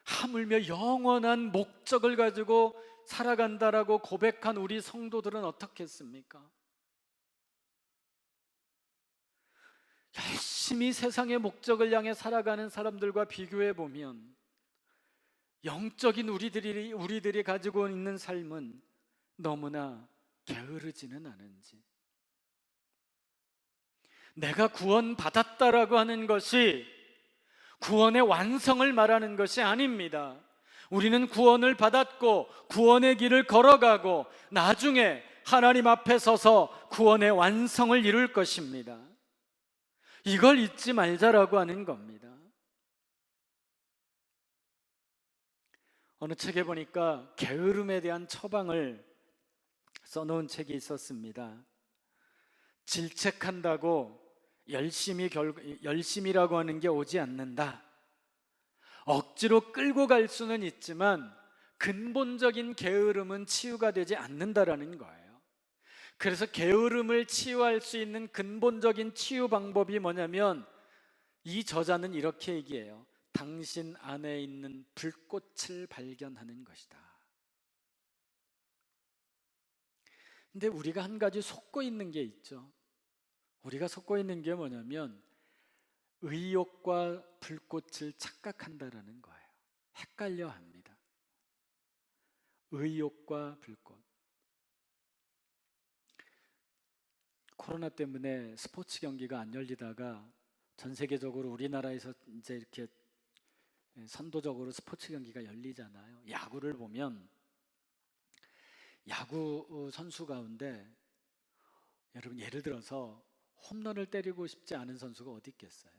하물며 영원한 목적을 가지고 살아간다라고 고백한 우리 성도들은 어떻겠습니까? 열심히 세상의 목적을 향해 살아가는 사람들과 비교해 보면 영적인 우리들이 가지고 있는 삶은 너무나 게으르지는 않은지, 내가 구원받았다라고 하는 것이 구원의 완성을 말하는 것이 아닙니다. 우리는 구원을 받았고 구원의 길을 걸어가고 나중에 하나님 앞에 서서 구원의 완성을 이룰 것입니다. 이걸 잊지 말자라고 하는 겁니다. 어느 책에 보니까 게으름에 대한 처방을 써놓은 책이 있었습니다. 질책한다고 열심이라고 하는 게 오지 않는다. 억지로 끌고 갈 수는 있지만 근본적인 게으름은 치유가 되지 않는다라는 거예요. 그래서 게으름을 치유할 수 있는 근본적인 치유 방법이 뭐냐면, 이 저자는 이렇게 얘기해요. 당신 안에 있는 불꽃을 발견하는 것이다. 근데 우리가 한 가지 속고 있는 게 있죠. 우리가 속고 있는 게 뭐냐면 의욕과 불꽃을 착각한다라는 거예요. 헷갈려 합니다. 의욕과 불꽃. 코로나 때문에 스포츠 경기가 안 열리다가 전 세계적으로 우리나라에서 이제 이렇게 선도적으로 스포츠 경기가 열리잖아요. 야구를 보면 야구 선수 가운데 여러분 예를 들어서 홈런을 때리고 싶지 않은 선수가 어디 있겠어요?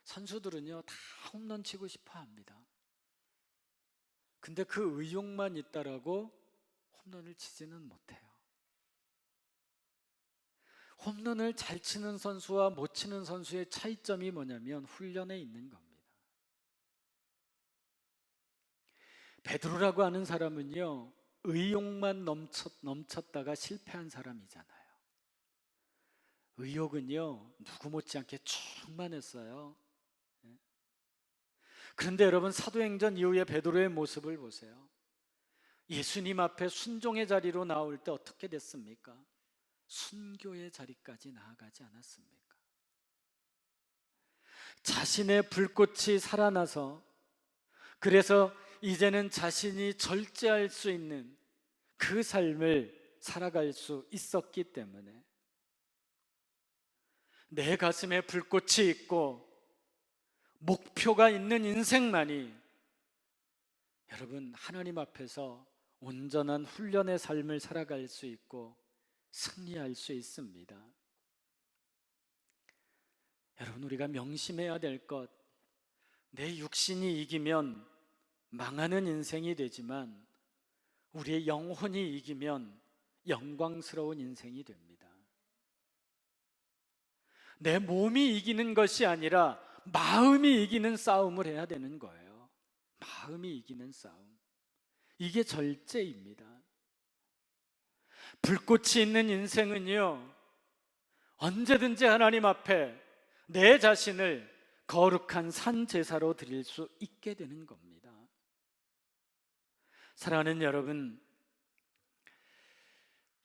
선수들은요 다 홈런 치고 싶어 합니다. 근데 그 의욕만 있다라고 홈런을 치지는 못해요. 홈런을 잘 치는 선수와 못 치는 선수의 차이점이 뭐냐면 훈련에 있는 겁니다. 베드로라고 하는 사람은요 의욕만 넘쳤다가 실패한 사람이잖아요. 의욕은요 누구 못지않게 충만했어요. 그런데 여러분 사도행전 이후에 베드로의 모습을 보세요. 예수님 앞에 순종의 자리로 나올 때 어떻게 됐습니까? 순교의 자리까지 나아가지 않았습니까? 자신의 불꽃이 살아나서, 그래서 이제는 자신이 절제할 수 있는 그 삶을 살아갈 수 있었기 때문에, 내 가슴에 불꽃이 있고 목표가 있는 인생만이 여러분 하나님 앞에서 온전한 훈련의 삶을 살아갈 수 있고 승리할 수 있습니다. 여러분 우리가 명심해야 될 것, 내 육신이 이기면 망하는 인생이 되지만 우리의 영혼이 이기면 영광스러운 인생이 됩니다. 내 몸이 이기는 것이 아니라 마음이 이기는 싸움을 해야 되는 거예요. 마음이 이기는 싸움. 이게 절제입니다. 불꽃이 있는 인생은요 언제든지 하나님 앞에 내 자신을 거룩한 산 제사로 드릴 수 있게 되는 겁니다. 사랑하는 여러분,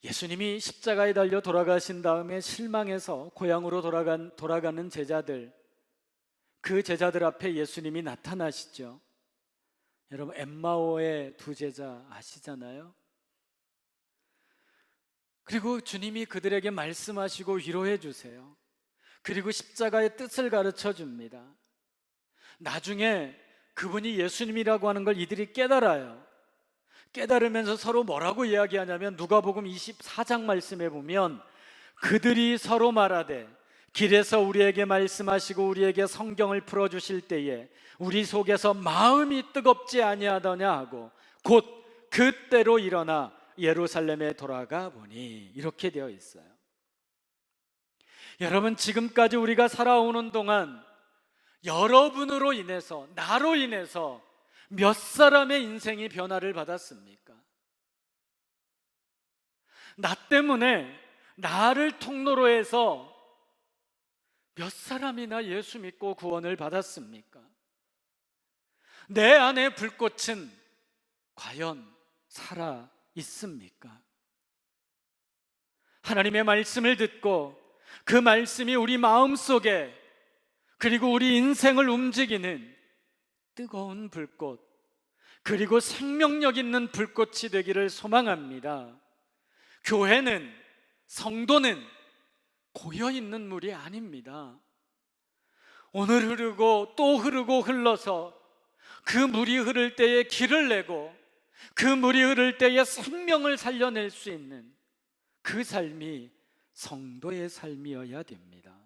예수님이 십자가에 달려 돌아가신 다음에 실망해서 고향으로 돌아가는 제자들, 그 제자들 앞에 예수님이 나타나시죠. 여러분 엠마오의 두 제자 아시잖아요. 그리고 주님이 그들에게 말씀하시고 위로해 주세요. 그리고 십자가의 뜻을 가르쳐 줍니다. 나중에 그분이 예수님이라고 하는 걸 이들이 깨달아요. 깨달으면서 서로 뭐라고 이야기하냐면 누가복음 24장 말씀에 보면 그들이 서로 말하되 길에서 우리에게 말씀하시고 우리에게 성경을 풀어주실 때에 우리 속에서 마음이 뜨겁지 아니하더냐 하고 곧 그때로 일어나 예루살렘에 돌아가 보니, 이렇게 되어 있어요. 여러분 지금까지 우리가 살아오는 동안 여러분으로 인해서, 나로 인해서 몇 사람의 인생이 변화를 받았습니까? 나 때문에, 나를 통로로 해서 몇 사람이나 예수 믿고 구원을 받았습니까? 내 안의 불꽃은 과연 살아 있습니까? 하나님의 말씀을 듣고 그 말씀이 우리 마음속에 그리고 우리 인생을 움직이는 뜨거운 불꽃, 그리고 생명력 있는 불꽃이 되기를 소망합니다. 교회는, 성도는 고여있는 물이 아닙니다. 오늘 흐르고 또 흐르고 흘러서 그 물이 흐를 때에 길을 내고 그 물이 흐를 때에 생명을 살려낼 수 있는 그 삶이 성도의 삶이어야 됩니다.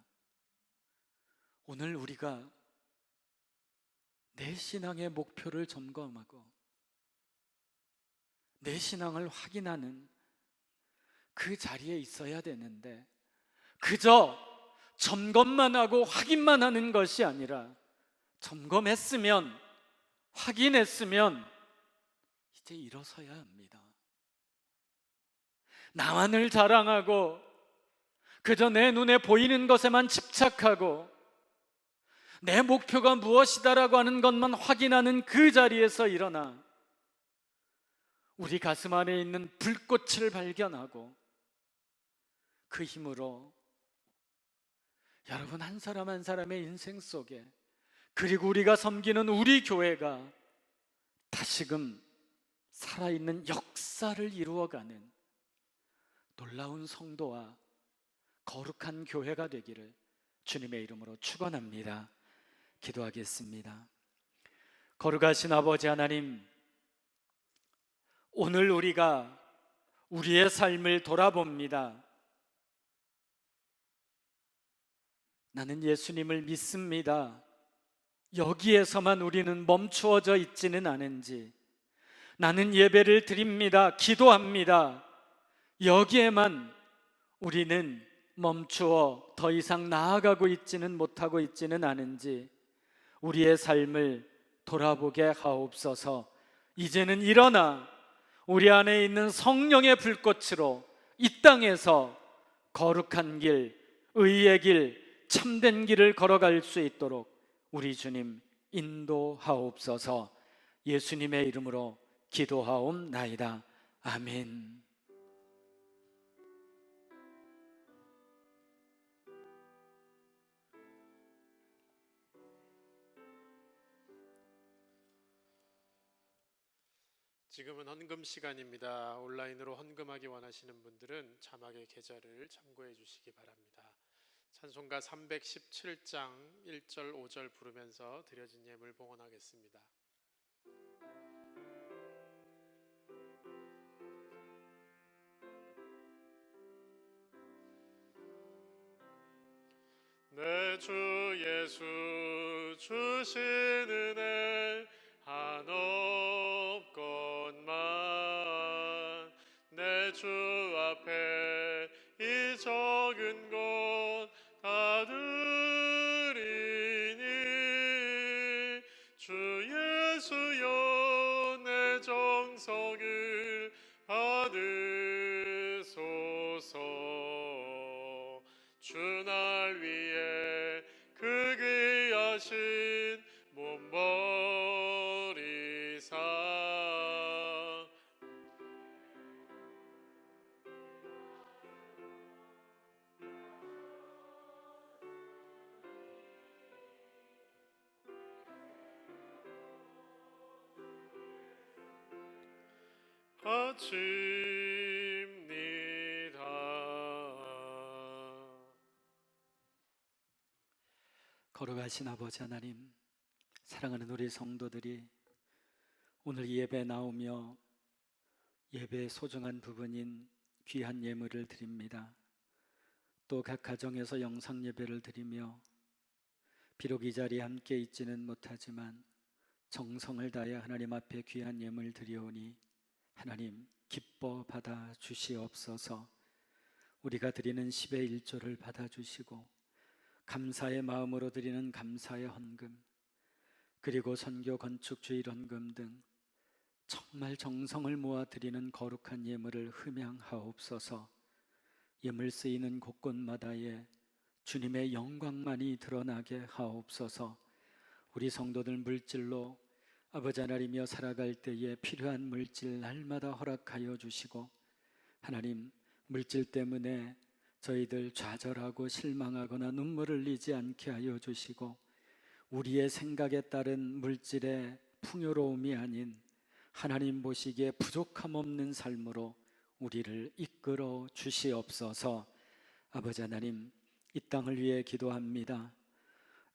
오늘 우리가 내 신앙의 목표를 점검하고 내 신앙을 확인하는 그 자리에 있어야 되는데, 그저 점검만 하고 확인만 하는 것이 아니라 점검했으면, 확인했으면 이제 일어서야 합니다. 나만을 자랑하고 그저 내 눈에 보이는 것에만 집착하고 내 목표가 무엇이다라고 하는 것만 확인하는 그 자리에서 일어나 우리 가슴 안에 있는 불꽃을 발견하고 그 힘으로 여러분 한 사람 한 사람의 인생 속에, 그리고 우리가 섬기는 우리 교회가 다시금 살아있는 역사를 이루어가는 놀라운 성도와 거룩한 교회가 되기를 주님의 이름으로 축원합니다. 기도하겠습니다. 거룩하신 아버지 하나님, 오늘 우리가 우리의 삶을 돌아봅니다. 나는 예수님을 믿습니다. 여기에서만 우리는 멈추어져 있지는 않은지, 나는 예배를 드립니다. 기도합니다. 여기에만 우리는 멈추어 더 이상 나아가고 있지는 못하고 있지는 않은지 우리의 삶을 돌아보게 하옵소서. 이제는 일어나 우리 안에 있는 성령의 불꽃으로 이 땅에서 거룩한 길, 의의 길, 참된 길을 걸어갈 수 있도록 우리 주님 인도하옵소서. 예수님의 이름으로 기도하옵나이다. 아멘. 지금은 헌금 시간입니다. 온라인으로 헌금하기 원하시는 분들은 자막의 계좌를 참고해 주시기 바랍니다. 찬송가 317장 1절 5절 부르면서 드려진 예물 봉헌하겠습니다. 내 주 예수 주신 은혜 한없건만 내 주 앞에 이 적은 것 다 드리니 주 예수여 내 정성을 받으소서. 주 날 위해 그 귀하신 몸 버리사 아침니다. 거룩하신 아버지 하나님, 사랑하는 우리 성도들이 오늘 예배에 나오며 예배의 소중한 부분인 귀한 예물을 드립니다. 또 각 가정에서 영상 예배를 드리며 비록 이 자리에 함께 있지는 못하지만 정성을 다해 하나님 앞에 귀한 예물 드리오니 하나님 기뻐 받아 주시옵소서. 우리가 드리는 10의 1조를 받아 주시고 감사의 마음으로 드리는 감사의 헌금, 그리고 선교 건축 주일 헌금 등 정말 정성을 모아 드리는 거룩한 예물을 흠양하옵소서. 예물 쓰이는 곳곳마다에 주님의 영광만이 드러나게 하옵소서. 우리 성도들 물질로 아버지 하나님이여 살아갈 때에 필요한 물질 날마다 허락하여 주시고, 하나님 물질 때문에 저희들 좌절하고 실망하거나 눈물을 흘리지 않게 하여 주시고, 우리의 생각에 따른 물질의 풍요로움이 아닌 하나님 보시기에 부족함 없는 삶으로 우리를 이끌어 주시옵소서. 아버지 하나님, 이 땅을 위해 기도합니다.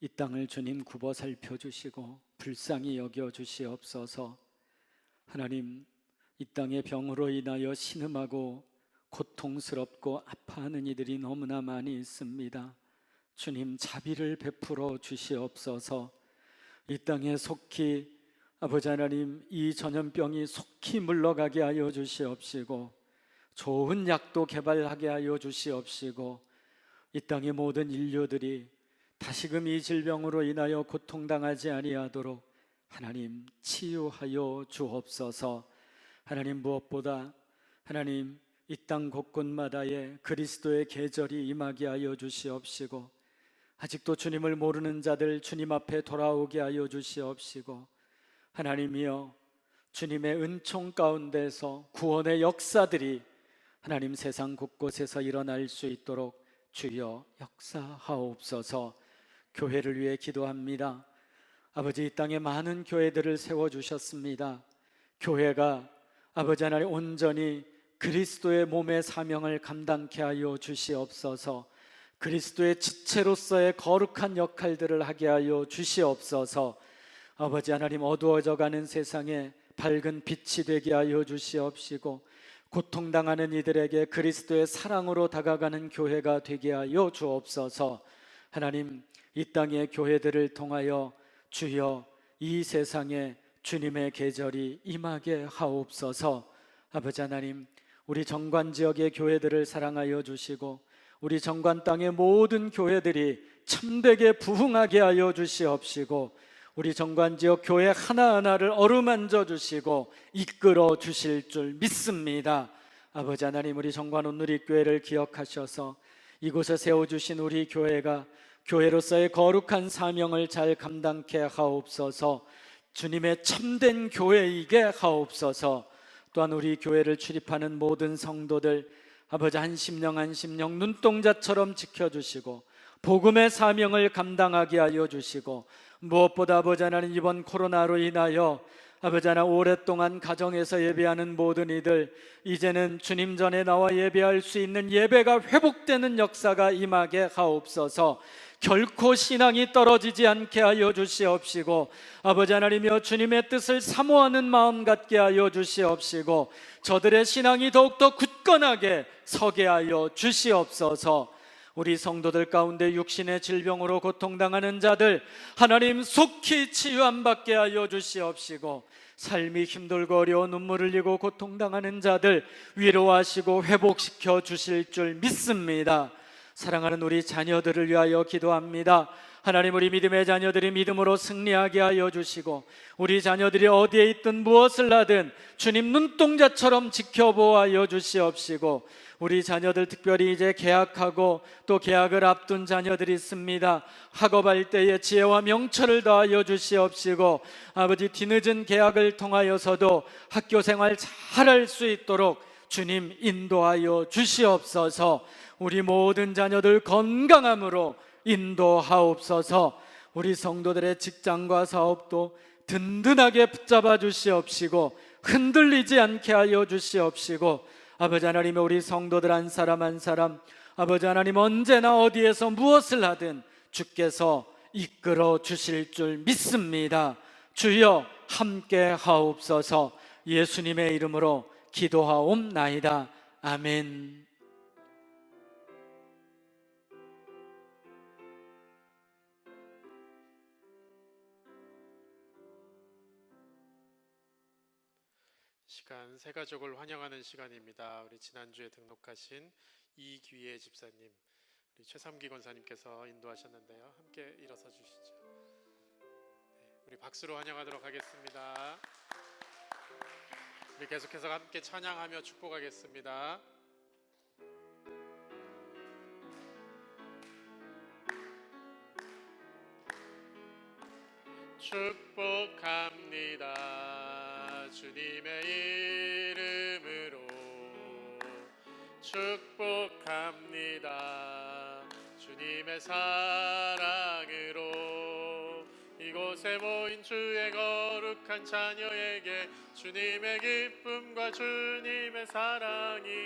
이 땅을 주님 굽어 살펴주시고 불쌍히 여겨 주시옵소서. 하나님, 이 땅의 병으로 인하여 신음하고 고통스럽고 아파하는 이들이 너무나 많이 있습니다. 주님, 자비를 베풀어 주시옵소서. 이 땅에 속히 아버지 하나님, 이 전염병이 속히 물러가게 하여 주시옵시고 좋은 약도 개발하게 하여 주시옵시고 이 땅의 모든 인류들이 다시금 이 질병으로 인하여 고통당하지 아니하도록 하나님 치유하여 주옵소서. 하나님, 무엇보다 하나님, 이 땅 곳곳마다에 그리스도의 계절이 임하게 하여 주시옵시고 아직도 주님을 모르는 자들 주님 앞에 돌아오게 하여 주시옵시고 하나님이여, 주님의 은총 가운데서 구원의 역사들이 하나님 세상 곳곳에서 일어날 수 있도록 주여 역사하옵소서. 교회를 위해 기도합니다. 아버지, 이 땅에 많은 교회들을 세워주셨습니다. 교회가 아버지 하나님 온전히 그리스도의 몸의 사명을 감당케 하여 주시옵소서. 그리스도의 지체로서의 거룩한 역할들을 하게 하여 주시옵소서. 아버지 하나님, 어두워져가는 세상에 밝은 빛이 되게 하여 주시옵시고 고통당하는 이들에게 그리스도의 사랑으로 다가가는 교회가 되게 하여 주옵소서. 하나님, 이 땅의 교회들을 통하여 주여 이 세상에 주님의 계절이 임하게 하옵소서. 아버지 하나님, 우리 정관 지역의 교회들을 사랑하여 주시고 우리 정관 땅의 모든 교회들이 참되게 부흥하게 하여 주시옵시고 우리 정관 지역 교회 하나하나를 어루만져 주시고 이끌어 주실 줄 믿습니다. 아버지 하나님, 우리 정관 온누리교회를 기억하셔서 이곳에 세워주신 우리 교회가 교회로서의 거룩한 사명을 잘 감당케 하옵소서. 주님의 참된 교회이게 하옵소서. 또한 우리 교회를 출입하는 모든 성도들 아버지 한 심령 한 심령 눈동자처럼 지켜주시고 복음의 사명을 감당하게 하여 주시고 무엇보다 아버지 하나님, 이번 코로나로 인하여 아버지 하나님 오랫동안 가정에서 예배하는 모든 이들 이제는 주님 전에 나와 예배할 수 있는 예배가 회복되는 역사가 임하게 하옵소서. 결코 신앙이 떨어지지 않게 하여 주시옵시고 아버지 하나님이여, 주님의 뜻을 사모하는 마음 갖게 하여 주시옵시고 저들의 신앙이 더욱더 굳건하게 서게 하여 주시옵소서. 우리 성도들 가운데 육신의 질병으로 고통당하는 자들 하나님 속히 치유함 받게 하여 주시옵시고 삶이 힘들고 어려워 눈물 흘리고 고통당하는 자들 위로하시고 회복시켜 주실 줄 믿습니다. 사랑하는 우리 자녀들을 위하여 기도합니다. 하나님, 우리 믿음의 자녀들이 믿음으로 승리하게 하여 주시고 우리 자녀들이 어디에 있든 무엇을 하든 주님 눈동자처럼 지켜보아여 주시옵시고 우리 자녀들 특별히 이제 개학하고 또 개학을 앞둔 자녀들이 있습니다. 학업할 때에 지혜와 명철을 더하여 주시옵시고 아버지, 뒤늦은 개학을 통하여서도 학교 생활 잘할 수 있도록 주님 인도하여 주시옵소서. 우리 모든 자녀들 건강함으로 인도하옵소서. 우리 성도들의 직장과 사업도 든든하게 붙잡아 주시옵시고 흔들리지 않게 하여 주시옵시고 아버지 하나님, 우리 성도들 한 사람 한 사람 아버지 하나님 언제나 어디에서 무엇을 하든 주께서 이끌어 주실 줄 믿습니다. 주여 함께 하옵소서. 예수님의 이름으로 기도하옵나이다. 아멘. 시간 새 가족을 환영하는 시간입니다. 우리 지난주에 등록하신 이귀혜 집사님, 우리 최삼기 권사님께서 인도하셨는데요. 함께 일어서 주시죠. 우리 박수로 환영하도록 하겠습니다. 우리 계속해서 함께 찬양하며 축복하겠습니다. 축복합니다. 주님의 이름으로 축복합니다. 주님의 사랑으로 이곳에 모인 주의 거룩한 자녀에게 주님의 기쁨과 주님의 사랑이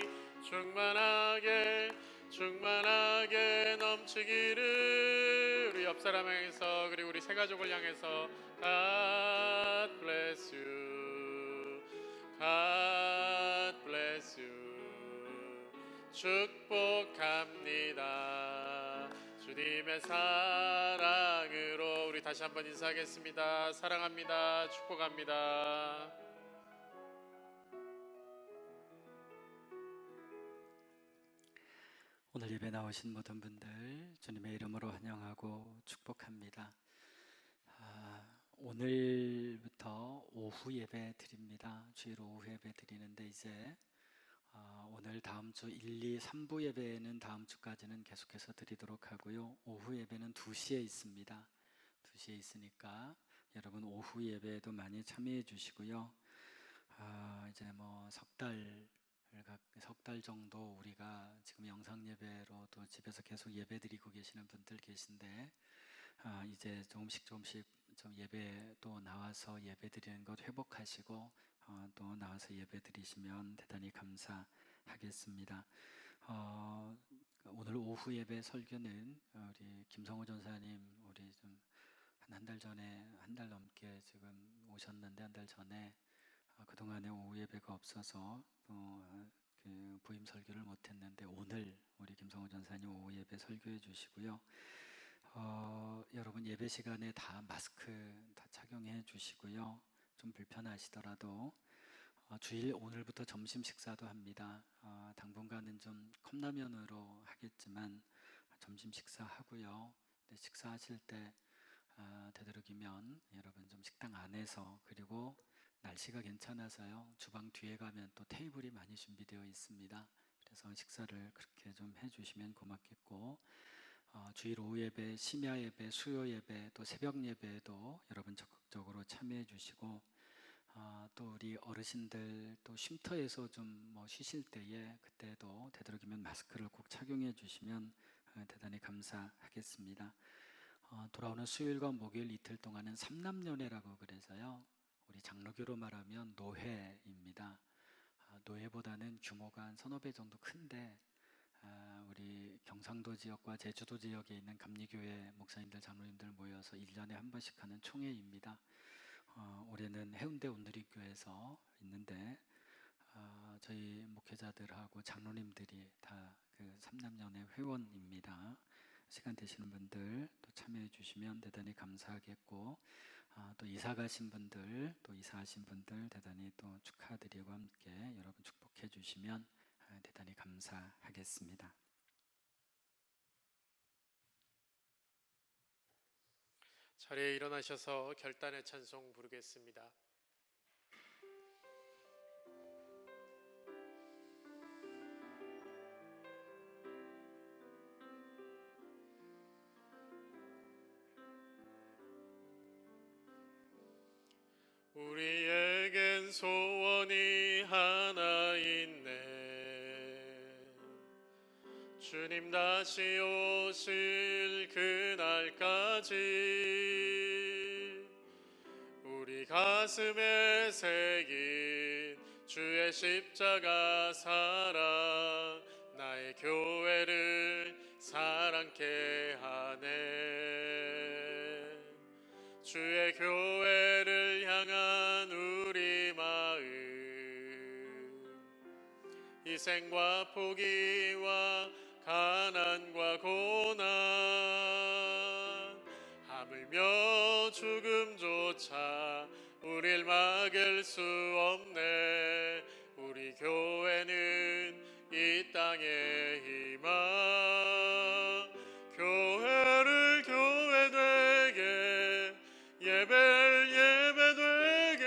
충만하게 넘치기를. 우리 옆 사람 향해서, 그리고 우리 새 가족을 향해서 God bless you, God bless you, 축복합니다. 주님의 사랑으로. 우리 다시 한번 인사하겠습니다. 사랑합니다. 축복합니다. 오늘 예배 나오신 모든 분들 주님의 이름으로 환영하고 축복합니다. 오늘부터 오후 예배 드립니다. 주일 오후 예배 드리는데 이제 오늘 다음 주 1, 2, 3부 예배는 다음 주까지는 계속해서 드리도록 하고요. 오후 예배는 2시에 있습니다. 2시에 있으니까 여러분 오후 예배에도 많이 참여해 주시고요. 이제 뭐 석 달 정도 우리가 지금 영상 예배로 또 집에서 계속 예배 드리고 계시는 분들 계신데 이제 조금씩 좀 예배 또 나와서 예배 드리는 것 회복하시고 또 나와서 예배 드리시면 대단히 감사하겠습니다. 오늘 오후 예배 설교는 우리 김성호 전사님, 우리 좀 한 달 전에, 한 달 넘게 지금 오셨는데 한 달 전에 그동안에 오후 예배가 없어서 그 부임 설교를 못했는데 오늘 우리 김성호 전사님 오후 예배 설교해 주시고요. 여러분 예배 시간에 다 마스크 다 착용해 주시고요. 좀 불편하시더라도 주일 오늘부터 점심 식사도 합니다. 당분간은 좀 컵라면으로 하겠지만 점심 식사하고요. 근데 식사하실 때 되도록이면 여러분 좀 식당 안에서, 그리고 날씨가 괜찮아서요. 주방 뒤에 가면 또 테이블이 많이 준비되어 있습니다. 그래서 식사를 그렇게 좀 해주시면 고맙겠고, 주일 오후 예배, 심야 예배, 수요 예배, 또 새벽 예배에도 여러분 적극적으로 참여해 주시고, 또 우리 어르신들 또 쉼터에서 좀 뭐 쉬실 때에 그때도 되도록이면 마스크를 꼭 착용해 주시면 대단히 감사하겠습니다. 돌아오는 수요일과 목요일 이틀 동안은 삼남연회라고 그래서요. 우리 장로교로 말하면 노회입니다. 노회보다는 규모가 한 서너 배 정도 큰데 우리 경상도 지역과 제주도 지역에 있는 감리교회 목사님들, 장로님들 모여서 1년에 한 번씩 하는 총회입니다. 올해는 해운대 온누리교회에서 있는데 저희 목회자들하고 장로님들이 다 그 삼남연회 회원입니다. 시간 되시는 분들 또 참여해 주시면 대단히 감사하겠고, 또 이사 가신 분들, 또 이사하신 분들 대단히 또 축하드리고 함께 여러분 축복해 주시면 대단히 감사하겠습니다. 자리에 일어나셔서 결단의 찬송 부르겠습니다. 우리에겐 소원이 하나 있네. 주님 다시 오실 그날까지 우리 가슴에 새긴 주의 십자가 사랑, 나의 교회를 사랑케 하네. 주의 교회를 향한 우리 마음, 희생과 포기와 가난과 고난, 하물며 죽음조차 우릴 막을 수 없네. 우리 교회는 이 땅의 희망, 교회를 교회 되게, 예배를 예배 되게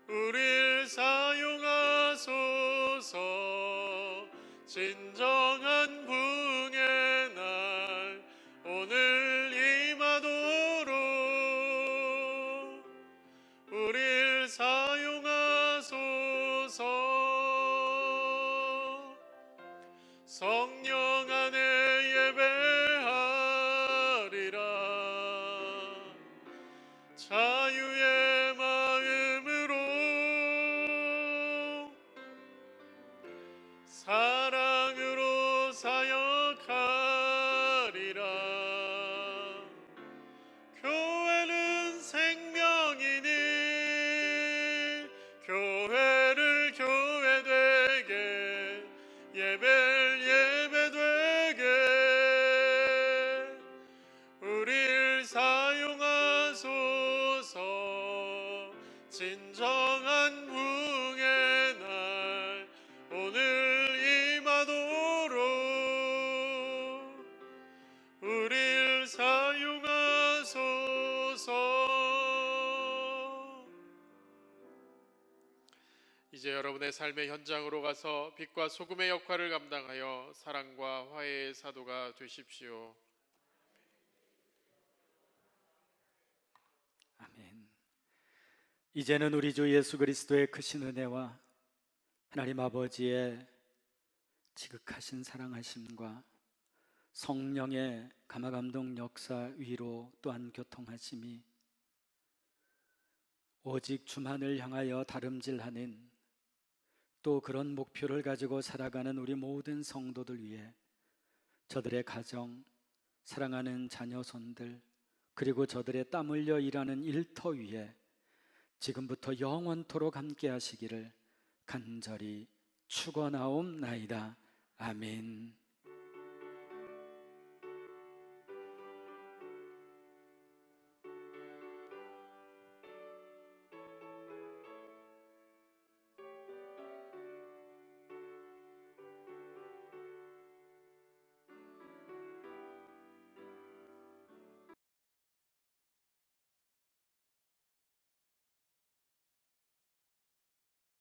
우릴 사용하소서. 진정한 부흥의 날 오늘 임하도록 우릴 사용하소서. 성령 안에 예배하리라. 사랑으로 사역하리라. 교회는 생명이니 교회를 교회되게 예배를 예배되게 우리를 사용하소서. 진정한 부흥의 날 오늘 임하도록 우리를 사용하소서. 이제 여러분의 삶의 현장으로 가서 빛과 소금의 역할을 감당하여 사랑과 화해의 사도가 되십시오. 아멘. 이제는 우리 주 예수 그리스도의 크신 은혜와 하나님 아버지의 지극하신 사랑하심과 성령의 감화감동 역사 위로 또한 교통하심이 오직 주만을 향하여 다름질하는 또 그런 목표를 가지고 살아가는 우리 모든 성도들 위해 저들의 가정, 사랑하는 자녀손들 그리고 저들의 땀 흘려 일하는 일터 위에 지금부터 영원토록 함께 하시기를 간절히 축원하옵나이다. 아멘.